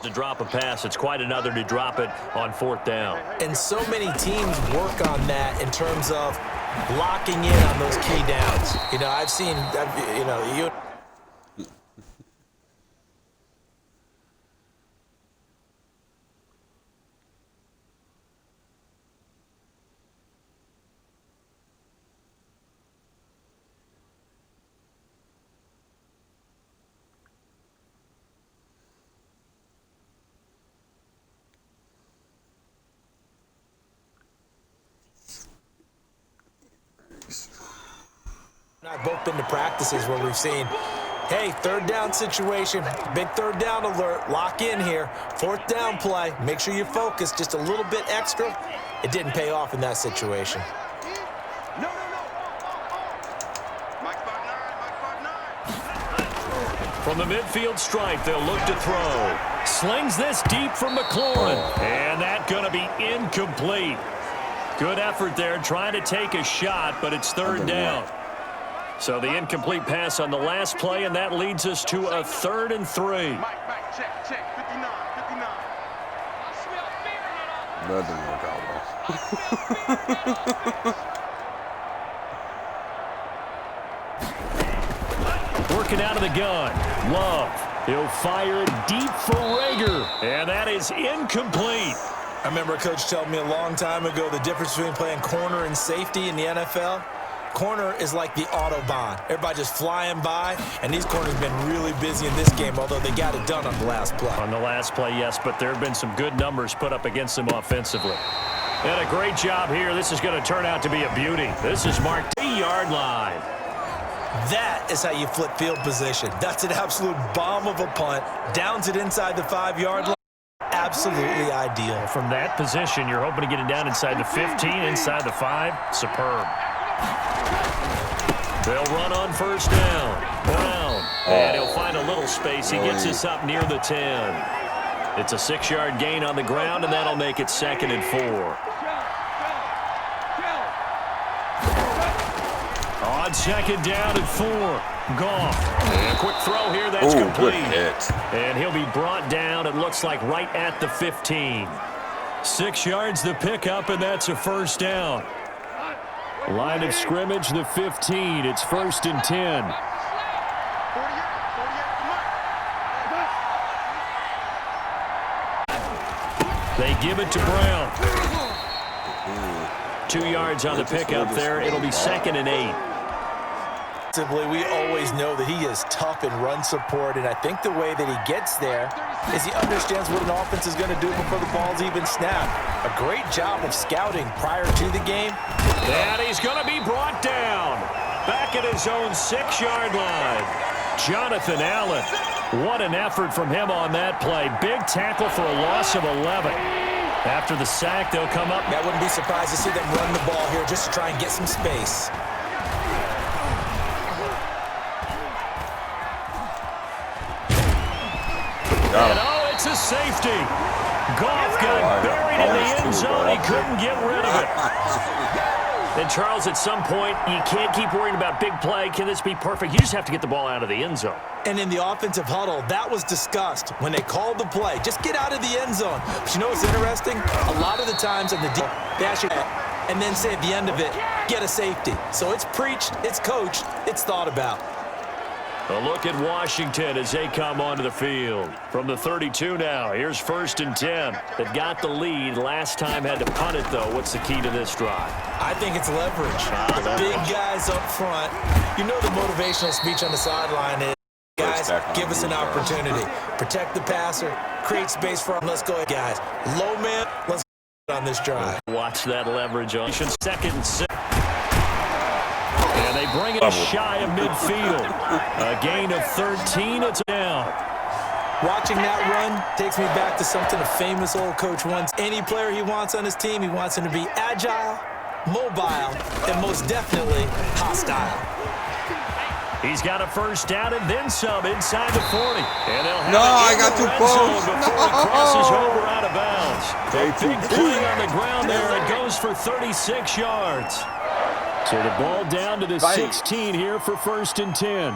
To drop a pass, it's quite another to drop it on 4th down. And so many teams work on that in terms of locking in on those key downs. You know, I've seen, you know, you... I've both been to practices where we've seen, hey, 3rd down situation, big 3rd down alert, lock in here, 4th down play, make sure you focus just a little bit extra. It didn't pay off in that situation. No. Mike Butler, From the midfield stripe, they'll look to throw. Slings this deep from McLaurin. And that's going to be incomplete. Good effort there trying to take a shot, but it's third down. So the incomplete pass on the last play, and that leads us to a 3rd and 3. Mike, check, 59, 59. That didn't work out well. Working out of the gun. Love. He'll fire it deep for Rager. And that is incomplete. I remember a coach telling me a long time ago the difference between playing corner and safety in the NFL. Corner is like the Autobahn. Everybody just flying by, and these corners have been really busy in this game, although they got it done on the last play. On the last play, yes, but there have been some good numbers put up against them offensively. And a great job here. This is going to turn out to be a beauty. This is marked 3-yard line. That is how you flip field position. That's an absolute bomb of a punt. Downs it inside the 5-yard line. Absolutely ideal. From that position, you're hoping to get it down inside the 15, inside the 5. Superb. They'll run on first down. Brown. And he'll find a little space. He gets us up near the 10. It's a 6-yard gain on the ground, and that'll make it 2nd and 4. On 2nd down and 4. Goff. And a quick throw here. That's complete. And he'll be brought down, it looks like, right at the 15. 6 yards the pickup, and that's a first down. Line of scrimmage, the 15. It's 1st and 10. They give it to Brown. 2 yards on the pickup there. It'll be 2nd and 8. We always know that he is tough in run support, and I think the way that he gets there is he understands what an offense is going to do before the ball's even snapped. A great job of scouting prior to the game. And he's going to be brought down back at his own 6-yard line. Jonathan Allen. What an effort from him on that play. Big tackle for a loss of 11. After the sack, they'll come up. I wouldn't be surprised to see them run the ball here just to try and get some space. And it's a safety. Goff got buried in the end zone. He couldn't get rid of it. And, Charles, at some point, you can't keep worrying about big play. Can this be perfect? You just have to get the ball out of the end zone. And in the offensive huddle, that was discussed when they called the play. Just get out of the end zone. But you know what's interesting? A lot of the times in the deal, they actually and then say at the end of it, get a safety. So it's preached, it's coached, it's thought about. A look at Washington as they come onto the field. From the 32 now, here's 1st and 10. They've got the lead. Last time had to punt it, though. What's the key to this drive? I think it's leverage. Big guys up front. You know the motivational speech on the sideline is, guys, give us an opportunity. Protect the passer. Create space for them. Let's go, guys. Low man, let's go on this drive. Watch that leverage on 2nd and 6. And they bring it shy of midfield. A gain of 13. It's down. Watching that run takes me back to something a famous old coach once. Any player he wants on his team, he wants him to be agile, mobile, and most definitely hostile. He's got a first down and then some inside the 40. And they'll have I got too close. Before he crosses over out of bounds. A big play on the ground there. It goes for 36 yards. So the ball down to the 16 here for 1st and 10.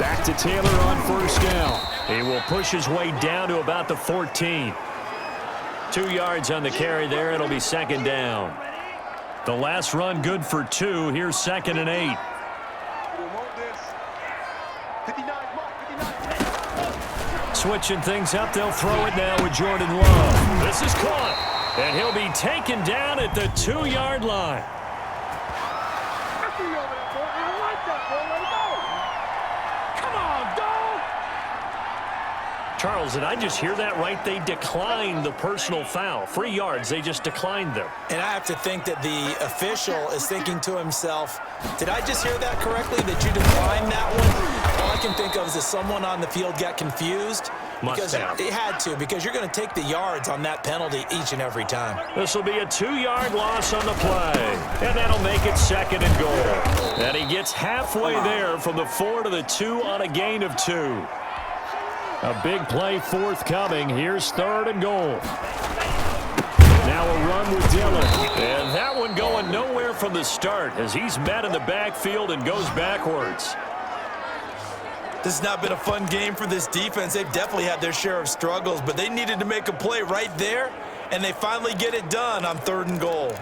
Back to Taylor on first down. He will push his way down to about the 14. 2 yards on the carry there. It'll be 2nd down. The last run good for 2. Here's 2nd and 8. Switching things up. They'll throw it now with Jordan Love. This is caught. And he'll be taken down at the 2-yard line. Charles, did I just hear that right? They declined the personal foul. 3 yards, they just declined them. And I have to think that the official is thinking to himself, did I just hear that correctly, that you declined that one? All I can think of is that someone on the field got confused. Must have. They had to, because you're going to take the yards on that penalty each and every time. This will be a 2-yard loss on the play, and that'll make it 2nd and goal. And he gets halfway there from the 4 to the 2 on a gain of 2. A big play forthcoming. Here's 3rd and goal. Now a run with Dillon. And that one going nowhere from the start as he's met in the backfield and goes backwards. This has not been a fun game for this defense. They've definitely had their share of struggles, but they needed to make a play right there, and they finally get it done on 3rd and goal.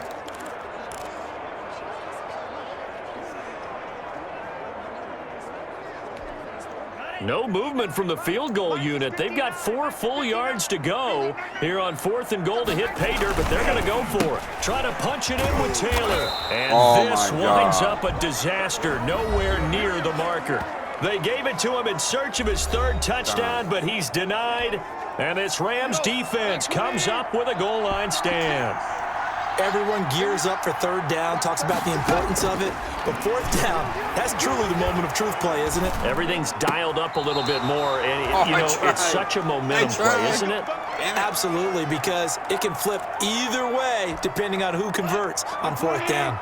No movement from the field goal unit. They've got 4 full yards to go here on 4th and goal to hit pay dirt, but they're going to go for it. Try to punch it in with Taylor. And this winds up a disaster, nowhere near the marker. They gave it to him in search of his 3rd touchdown, but he's denied. And this Rams defense comes up with a goal line stand. Everyone gears up for 3rd down, talks about the importance of it. But 4th down, that's truly the moment of truth play, isn't it? Everything's dialed up a little bit more. And, it's such a momentum play, isn't it? Absolutely, because it can flip either way depending on who converts on 4th down.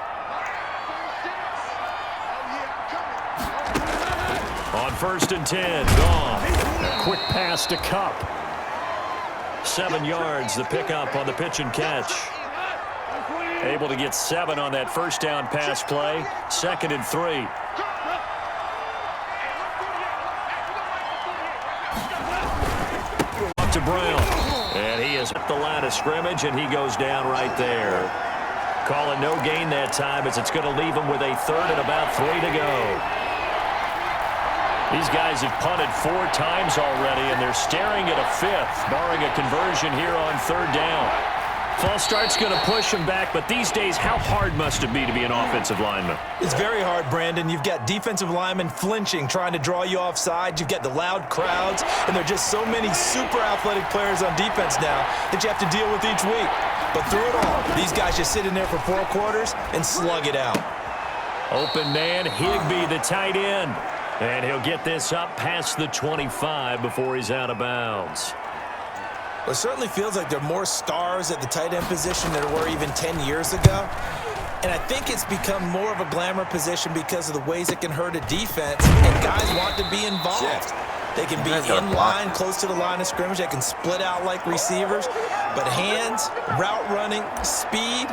On 1st and 10, gone. A quick pass to Kupp. 7 yards, the pickup on the pitch and catch. Able to get 7 on that 1st down pass play. 2nd and 3. Up to Brown. And he is at the line of scrimmage, and he goes down right there. Call it no gain that time, as it's going to leave him with a 3rd and about 3 to go. These guys have punted 4 times already, and they're staring at a 5th, barring a conversion here on 3rd down. False start's going to push him back, but these days, how hard must it be to be an offensive lineman? It's very hard, Brandon. You've got defensive linemen flinching, trying to draw you offside. You've got the loud crowds, and there are just so many super athletic players on defense now that you have to deal with each week. But through it all, these guys just sit in there for 4 quarters and slug it out. Open man, Higbee, the tight end. And he'll get this up past the 25 before he's out of bounds. Well, it certainly feels like there are more stars at the tight end position than there were even 10 years ago. And I think it's become more of a glamour position because of the ways it can hurt a defense, and guys want to be involved. They can be in line, close to the line of scrimmage. They can split out like receivers. But hands, route running, speed,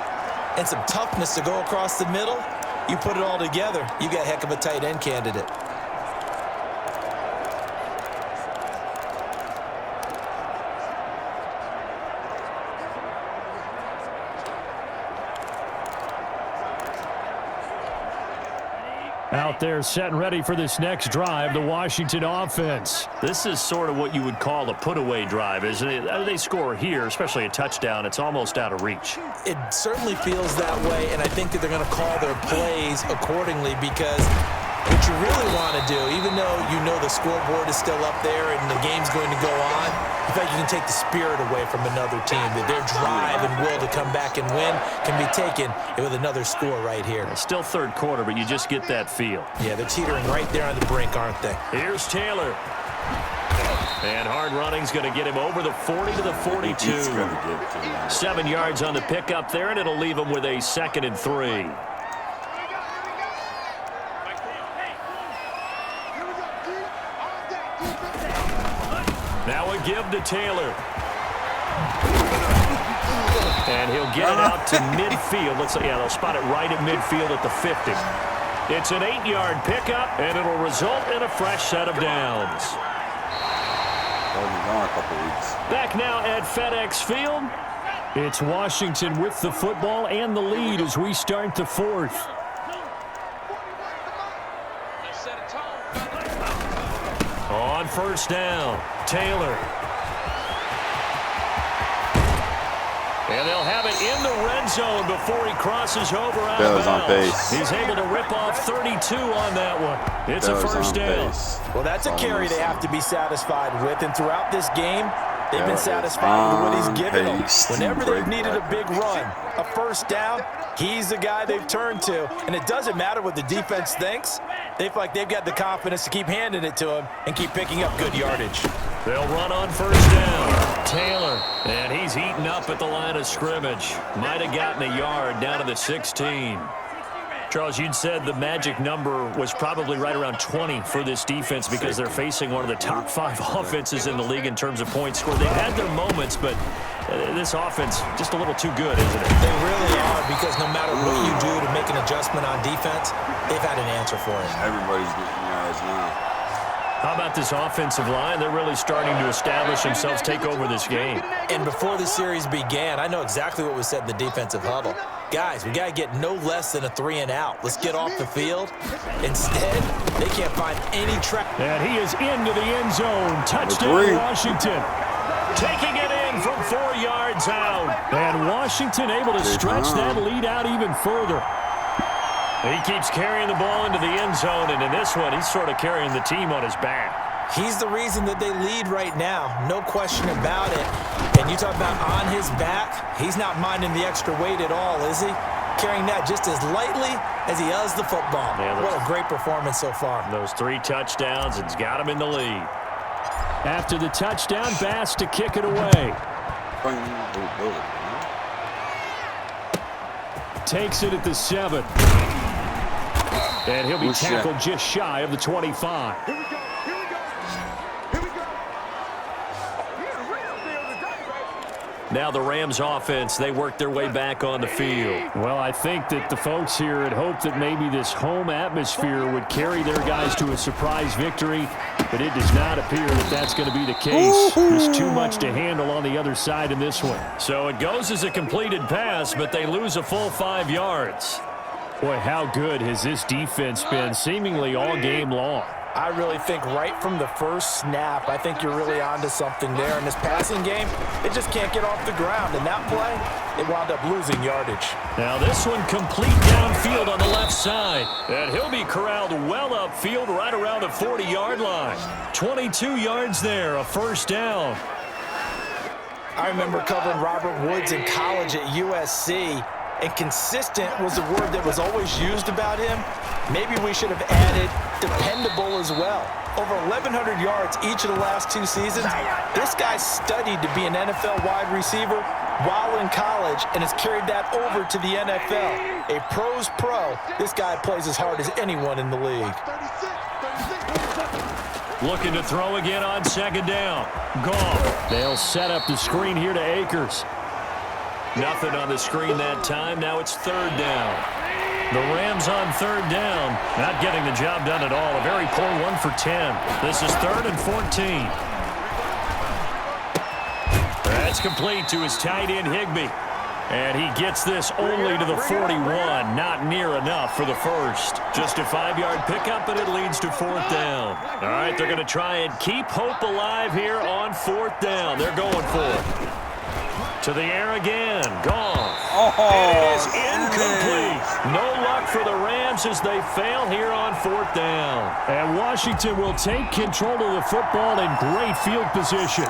and some toughness to go across the middle, you put it all together, you got a heck of a tight end candidate. Out there set and ready for this next drive, the Washington offense. This is sort of what you would call a put-away drive, isn't it? They score here, especially a touchdown. It's almost out of reach. It certainly feels that way, and I think that they're going to call their plays accordingly, because what you really want to do, even though you know the scoreboard is still up there and the game's going to go on, in fact, you can take the spirit away from another team, that their drive and will to come back and win can be taken with another score right here. It's still 3rd quarter, but you just get that feel. Yeah, they're teetering right there on the brink, aren't they? Here's Taylor. And hard running's going to get him over the 40 to the 42. 7 yards on the pickup there, and it'll leave him with a 2nd and 3. Now a give to Taylor. And he'll get it out to midfield. Looks like, yeah, they'll spot it right at midfield at the 50. It's an 8-yard pickup, and it'll result in a fresh set of downs. Back now at FedEx Field. It's Washington with the football and the lead as we start the 4th. On 1st down, Taylor. And they'll have it in the red zone before he crosses over out of bounds. He's able to rip off 32 on that one. It's a 1st down. Well, that's a carry they have to be satisfied with, and throughout this game, they've been satisfied with what he's given them. Whenever they've needed a big run, a 1st down, he's the guy they've turned to. And it doesn't matter what the defense thinks. They feel like they've got the confidence to keep handing it to him and keep picking up good yardage. They'll run on first down. Taylor, and he's eaten up at the line of scrimmage. Might have gotten a yard down to the 16. Charles, you'd said the magic number was probably right around 20 for this defense because they're facing one of the top 5 offenses in the league in terms of points scored. They've had their moments, but this offense just a little too good, isn't it? They really are, because no matter what you do to make an adjustment on defense, they've had an answer for it. Everybody's getting yards now. How about this offensive line? They're really starting to establish themselves, take over this game. And before the series began, I know exactly what was said in the defensive huddle. Guys, we got to get no less than a 3-and-out. Let's get off the field. Instead, they can't find any track. And he is into the end zone. Touchdown, Washington. Taking it in from 4 yards out. And Washington able to stretch that lead out even further. He keeps carrying the ball into the end zone, and in this one, he's sort of carrying the team on his back. He's the reason that they lead right now, no question about it. And you talk about on his back, he's not minding the extra weight at all, is he? Carrying that just as lightly as he does the football. Yeah, what a great performance so far. Those 3 touchdowns, it's got him in the lead. After the touchdown, Bass to kick it away. Takes it at the 7. And he'll be tackled just shy of the 25. Here we go. Now the Rams offense, they work their way back on the field. Well, I think that the folks here had hoped that maybe this home atmosphere would carry their guys to a surprise victory, but it does not appear that that's going to be the case. There's too much to handle on the other side in this one. So it goes as a completed pass, but they lose a full 5 yards. Boy, how good has this defense been seemingly all game long? I really think right from the first snap, I think you're really onto something there. In this passing game, it just can't get off the ground. And that play, they wound up losing yardage. Now this one complete downfield on the left side. And he'll be corralled well upfield right around the 40-yard line. 22 yards there, a first down. I remember covering Robert Woods in college at USC, and consistent was the word that was always used about him. Maybe we should have added dependable as well. Over 1,100 yards each of the last 2 seasons. This guy studied to be an NFL wide receiver while in college and has carried that over to the NFL. A pro's pro. This guy plays as hard as anyone in the league. Looking to throw again on second down. Gone. They'll set up the screen here to Akers. Nothing on the screen that time. Now it's third down. The Rams on third down. Not getting the job done at all. A very poor 1 for 10. This is 3rd and 14. That's complete to his tight end, Higbee. And he gets this only to the 41. Not near enough for the first. Just a 5-yard pickup, and it leads to 4th down. All right, they're going to try and keep hope alive here on 4th down. They're going for it. To the air again. Gone. It is incomplete. No luck for the Rams as they fail here on 4th down. And Washington will take control of the football in great field position.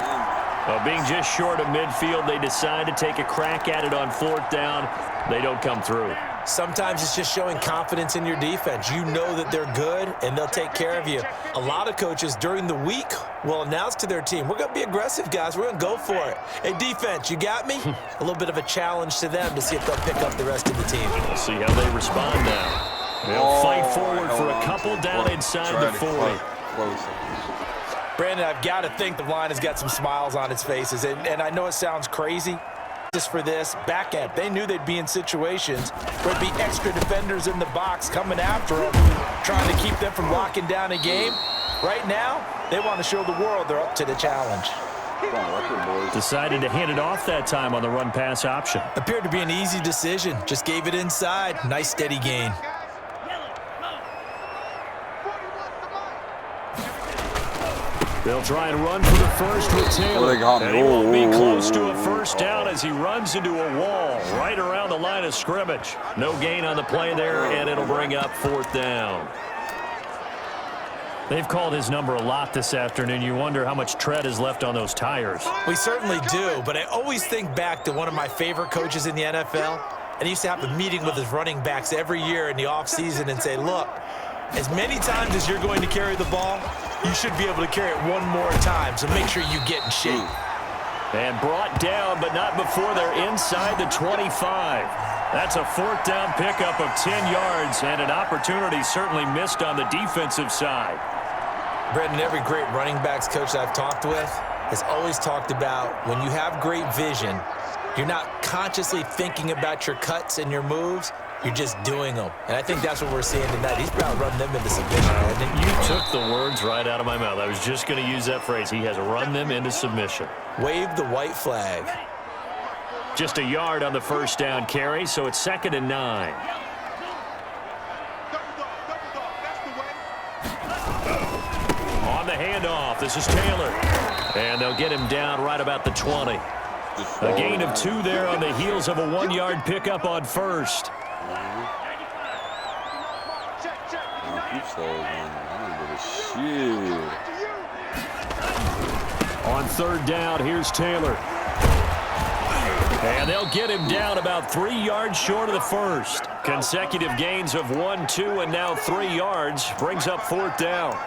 Being just short of midfield, they decide to take a crack at it on 4th down. They don't come through. Sometimes it's just showing confidence in your defense. You know that they're good, and they'll take care of you. A lot of coaches during the week will announce to their team, we're going to be aggressive, guys. We're going to go for it. Hey, defense, you got me? A little bit of a challenge to them to see if they'll pick up the rest of the team. We'll see how they respond now. They'll fight forward for a couple down inside the 40. Brandon, I've got to think the line has got some smiles on its faces, and I know it sounds crazy. Just for this back end, they knew they'd be in situations where there'd be extra defenders in the box coming after them, trying to keep them from locking down a game. Right now, they want to show the world they're up to the challenge. Decided to hand it off that time on the run-pass option. Appeared to be an easy decision. Just gave it inside. Nice steady gain. They'll try and run for the first with Taylor. And he won't be close to a first down as he runs into a wall right around the line of scrimmage. No gain on the play there, and it'll bring up 4th down. They've called his number a lot this afternoon. You wonder how much tread is left on those tires. We certainly do, but I always think back to one of my favorite coaches in the NFL, and he used to have a meeting with his running backs every year in the offseason and say, look, as many times as you're going to carry the ball, you should be able to carry it one more time, so make sure you get in shape. And brought down, but not before they're inside the 25. That's a 4th down pickup of 10 yards, and an opportunity certainly missed on the defensive side. Brendan, every great running backs coach I've talked with has always talked about when you have great vision, you're not consciously thinking about your cuts and your moves. You're just doing them. And I think that's what we're seeing tonight. He's about running them into submission, hasn't he? You took the words right out of my mouth. I was just going to use that phrase. He has run them into submission. Wave the white flag. Just a yard on the 1st down carry, so it's 2nd and 9. On the handoff, this is Taylor. And they'll get him down right about the 20. A gain of 2 there on the heels of a 1-yard pickup on 1st. On 3rd down, here's Taylor. And they'll get him down about 3 yards short of the 1st. Consecutive gains of 1, 2, and now 3 yards brings up 4th down.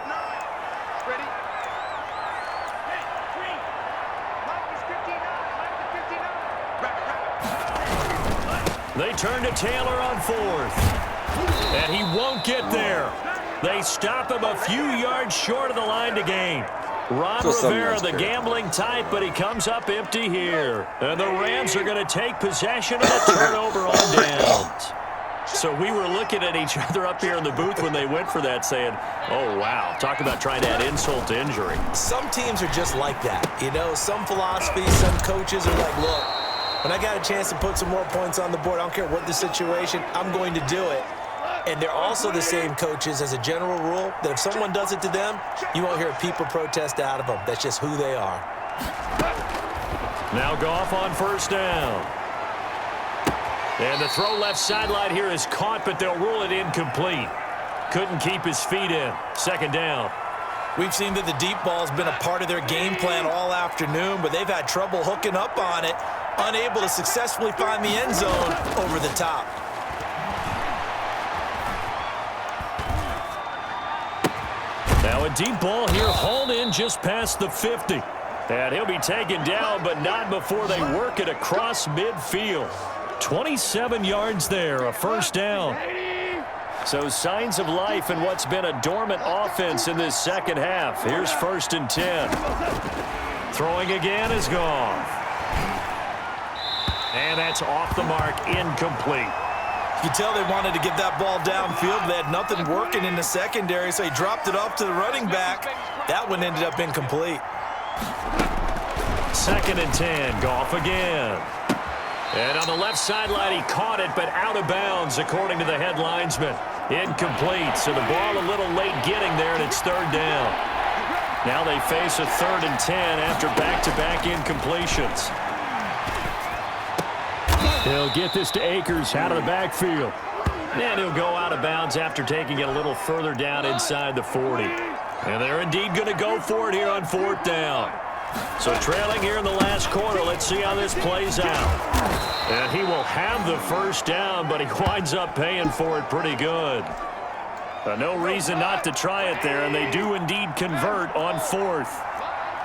They turn to Taylor on 4th. And he won't get there. They stop him a few yards short of the line to gain. Ron Rivera, the gambling type, but he comes up empty here. And the Rams are going to take possession of a turnover on downs. So we were looking at each other up here in the booth when they went for that saying, oh, wow, talk about trying to add insult to injury. Some teams are just like that. You know, some philosophies, some coaches are like, look, when I got a chance to put some more points on the board, I don't care what the situation, I'm going to do it. And they're also the same coaches as a general rule that if someone does it to them, you won't hear a people protest out of them. That's just who they are. Now Goff on 1st down. And the throw left sideline here is caught, but they'll rule it incomplete. Couldn't keep his feet in. 2nd down. We've seen that the deep ball's been a part of their game plan all afternoon, but they've had trouble hooking up on it, unable to successfully find the end zone over the top. Now a deep ball here hauled in just past the 50. And he'll be taken down, but not before they work it across midfield. 27 yards there, a 1st down. So signs of life in what's been a dormant offense in this 2nd half. Here's 1st and 10. Throwing again is Goff. And that's off the mark, incomplete. You can tell they wanted to get that ball downfield. They had nothing working in the secondary, so he dropped it off to the running back. That one ended up incomplete. 2nd and 10, Goff again. And on the left sideline, he caught it, but out of bounds, according to the head linesman. Incomplete, so the ball a little late getting there, and it's 3rd down. Now they face a 3rd and 10 after back-to-back incompletions. He'll get this to Akers out of the backfield. And he'll go out of bounds after taking it a little further down inside the 40. And they're indeed going to go for it here on 4th down. So trailing here in the last quarter, let's see how this plays out. And he will have the 1st down, but he winds up paying for it pretty good. No reason not to try it there, and they do indeed convert on 4th.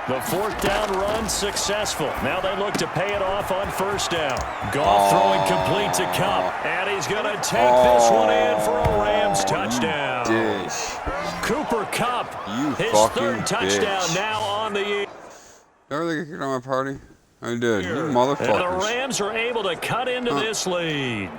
The 4th down run successful. Now they look to pay it off on 1st down. Goff throwing complete to Kupp. And he's going to take this one in for a Rams touchdown. Cooper Kupp, his 3rd touchdown now on the year. Ever think I kicked on my party? I did. You motherfuckers. And the Rams are able to cut into this lead.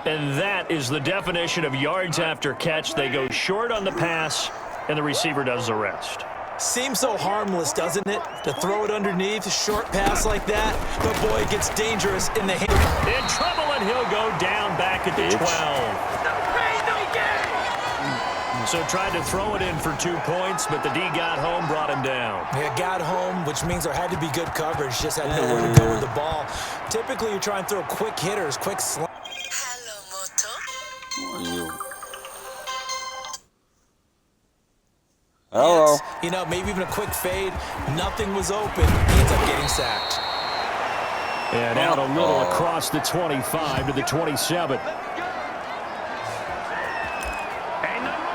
And that is the definition of yards after catch. They go short on the pass, and the receiver does the rest. Seems so harmless, doesn't it? To throw it underneath, a short pass like that. But boy, it gets dangerous in the hand. In trouble, and he'll go down back at the 12. So tried to throw it in for 2 points, but the D got home, brought him down. Yeah, got home, which means there had to be good coverage. Just had nowhere to go with the ball. Typically, you try and throw quick hitters, quick slams. Hello, Moto. Who are you? Hello. You know, maybe even a quick fade. Nothing was open. He ends up getting sacked. And out a little across the 25 to the 27.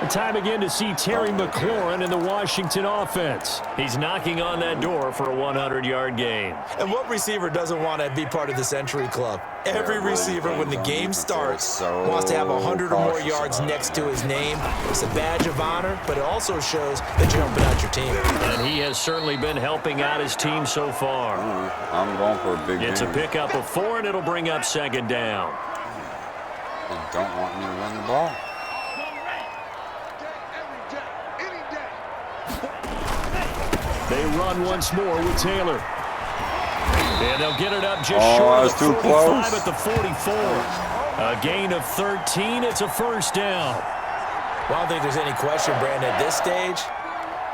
Time again to see Terry McLaurin in the Washington offense. He's knocking on that door for a 100-yard gain. And what receiver doesn't want to be part of the Century Club? Every receiver, when the game starts, wants to have 100 or more yards next to his name. It's a badge of honor, but it also shows that you're helping out your team. And he has certainly been helping out his team so far. I'm going for a big It's a pickup of 4, and it'll bring up second down. They don't want me to run the ball. They run once more with Taylor. And they'll get it up just short of the 45 at the 44. A gain of 13. It's a first down. Well, I don't think there's any question, Brandon, at this stage,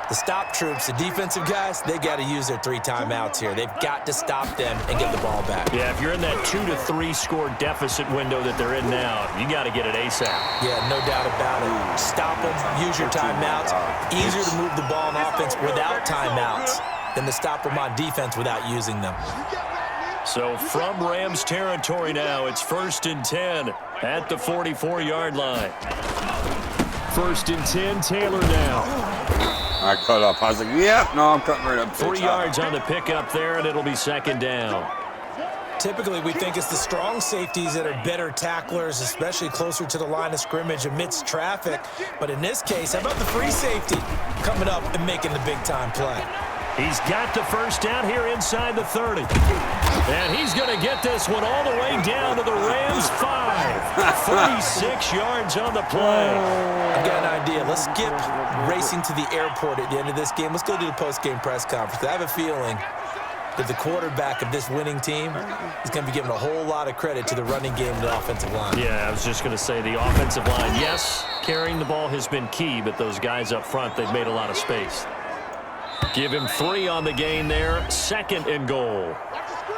the stop troops, the defensive guys, they got to use their 3 timeouts here. They've got to stop them and get the ball back. Yeah, if you're in that 2 to 3 score deficit window that they're in now, you got to get it ASAP. Yeah, no doubt about it. Stop them, use your timeouts. Easier to move the ball on offense without timeouts than to stop them on defense without using them. So from Rams territory now, it's 1st and 10 at the 44-yard line. 1st and 10, Taylor now. I cut up. I was like, yeah, no, I'm cutting right up. 3 yards on the pickup there, and it'll be second down. Typically, we think it's the strong safeties that are better tacklers, especially closer to the line of scrimmage amidst traffic. But in this case, how about the free safety coming up and making the big-time play? He's got the first down here inside the 30. And he's going to get this one all the way down to the Rams 5. 46 yards on the play. I've got an idea. Let's skip racing to the airport at the end of this game. Let's go to the post-game press conference. I have a feeling that the quarterback of this winning team is going to be giving a whole lot of credit to the running game and the offensive line. Yeah, I was just going to say the offensive line, yes, carrying the ball has been key, but those guys up front, they've made a lot of space. Give him 3 on the gain there. 2nd and goal.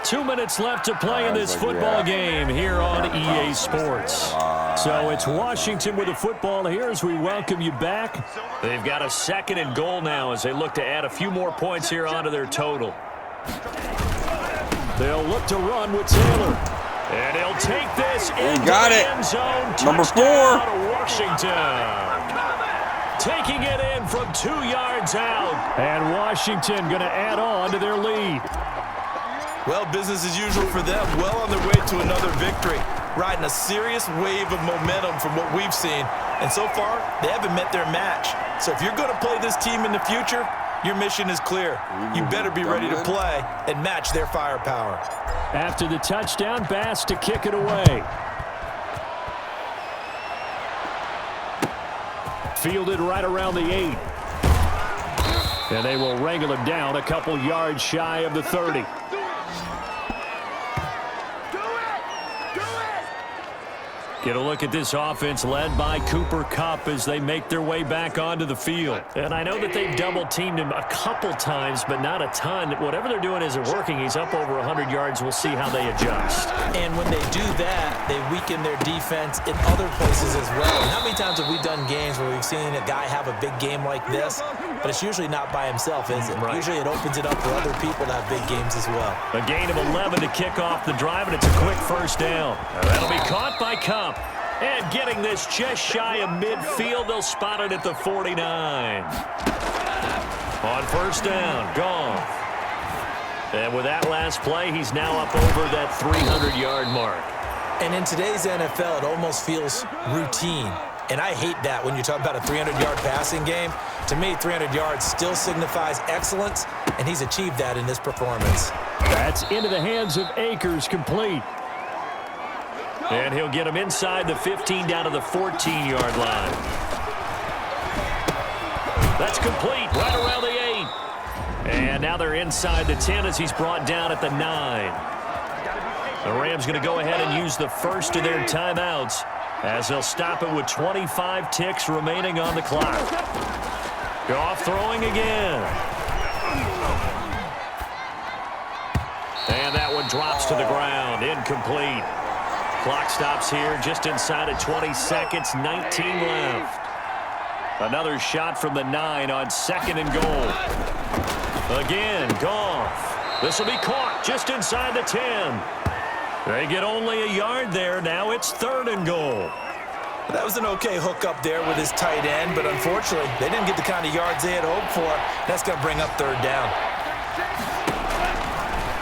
2 minutes left to play in this football game here on EA Sports. So it's Washington with the football here as we welcome you back. They've got a 2nd and goal now as they look to add a few more points here onto their total. They'll look to run with Taylor. And he'll take this into the end zone. Number 4. Washington. Taking it in from 2 yards out. And Washington going to add on to their lead. Well, business as usual for them. Well on their way to another victory. Riding a serious wave of momentum from what we've seen. And so far, they haven't met their match. So if you're going to play this team in the future, your mission is clear. You better be ready to play and match their firepower. After the touchdown, Bass to kick it away. Fielded right around the 8. And they will wrangle him down a couple yards shy of the 30. Get a look at this offense led by Cooper Kupp as they make their way back onto the field. And I know that they've double-teamed him a couple times, but not a ton. Whatever they're doing isn't working. He's up over 100 yards. We'll see how they adjust. And when they do that, they weaken their defense in other places as well. And how many times have we done games where we've seen a guy have a big game like this, but it's usually not by himself, is it? Right. Usually it opens it up for other people to have big games as well. A gain of 11 to kick off the drive, and it's a quick first down. That'll be caught by Kupp. And getting this just shy of midfield, they'll spot it at the 49. On first down, Goff. And with that last play, he's now up over that 300-yard mark. And in today's NFL, it almost feels routine. And I hate that when you talk about a 300-yard passing game. To me, 300 yards still signifies excellence, and he's achieved that in this performance. That's into the hands of Akers, complete. And he'll get him inside the 15 down to the 14-yard line. That's complete right around the 8. And now they're inside the 10 as he's brought down at the 9. The Rams going to go ahead and use the first of their timeouts as they'll stop it with 25 ticks remaining on the clock. Goff throwing again. And that one drops to the ground. Incomplete. Clock stops here just inside of 20 seconds, 19 left. Another shot from the 9 on 2nd and goal. Again, Goff. This will be caught just inside the 10. They get only a yard there. Now it's 3rd and goal. That was an okay hook up there with his tight end, but unfortunately, they didn't get the kind of yards they had hoped for. That's going to bring up third down.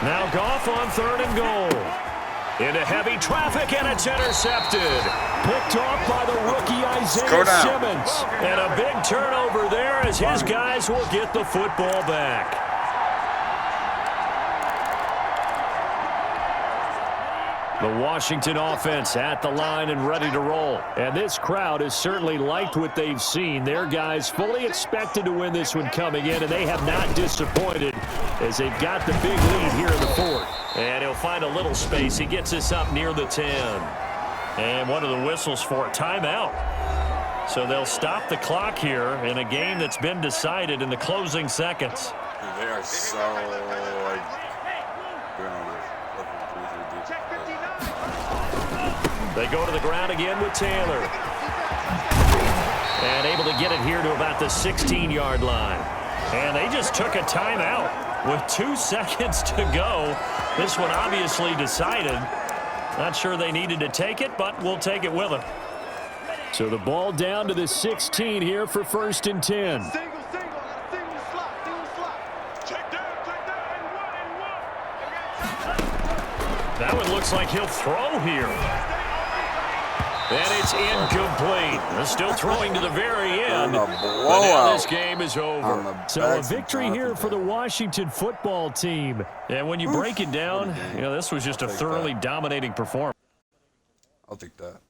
Now Goff on 3rd and goal. Into heavy traffic, and it's intercepted. Picked off by the rookie Isaiah Simmons. And a big turnover there as his guys will get the football back. The Washington offense at the line and ready to roll. And this crowd has certainly liked what they've seen. Their guys fully expected to win this one coming in, and they have not disappointed as they've got the big lead here in the 4th. And he'll find a little space. He gets this up near the 10. And one of the whistles for a timeout. So they'll stop the clock here in a game that's been decided in the closing seconds. They are so They go to the ground again with Taylor. And able to get it here to about the 16-yard line. And they just took a timeout with 2 seconds to go. This one obviously decided. Not sure they needed to take it, but we'll take it with them. So the ball down to the 16 here for 1st and 10. That one looks like he'll throw here. And it's incomplete. They're still throwing to the very end. But now this game is over. So a victory here for the Washington football team. And when you break it down, this was just a thoroughly dominating performance. I'll take that.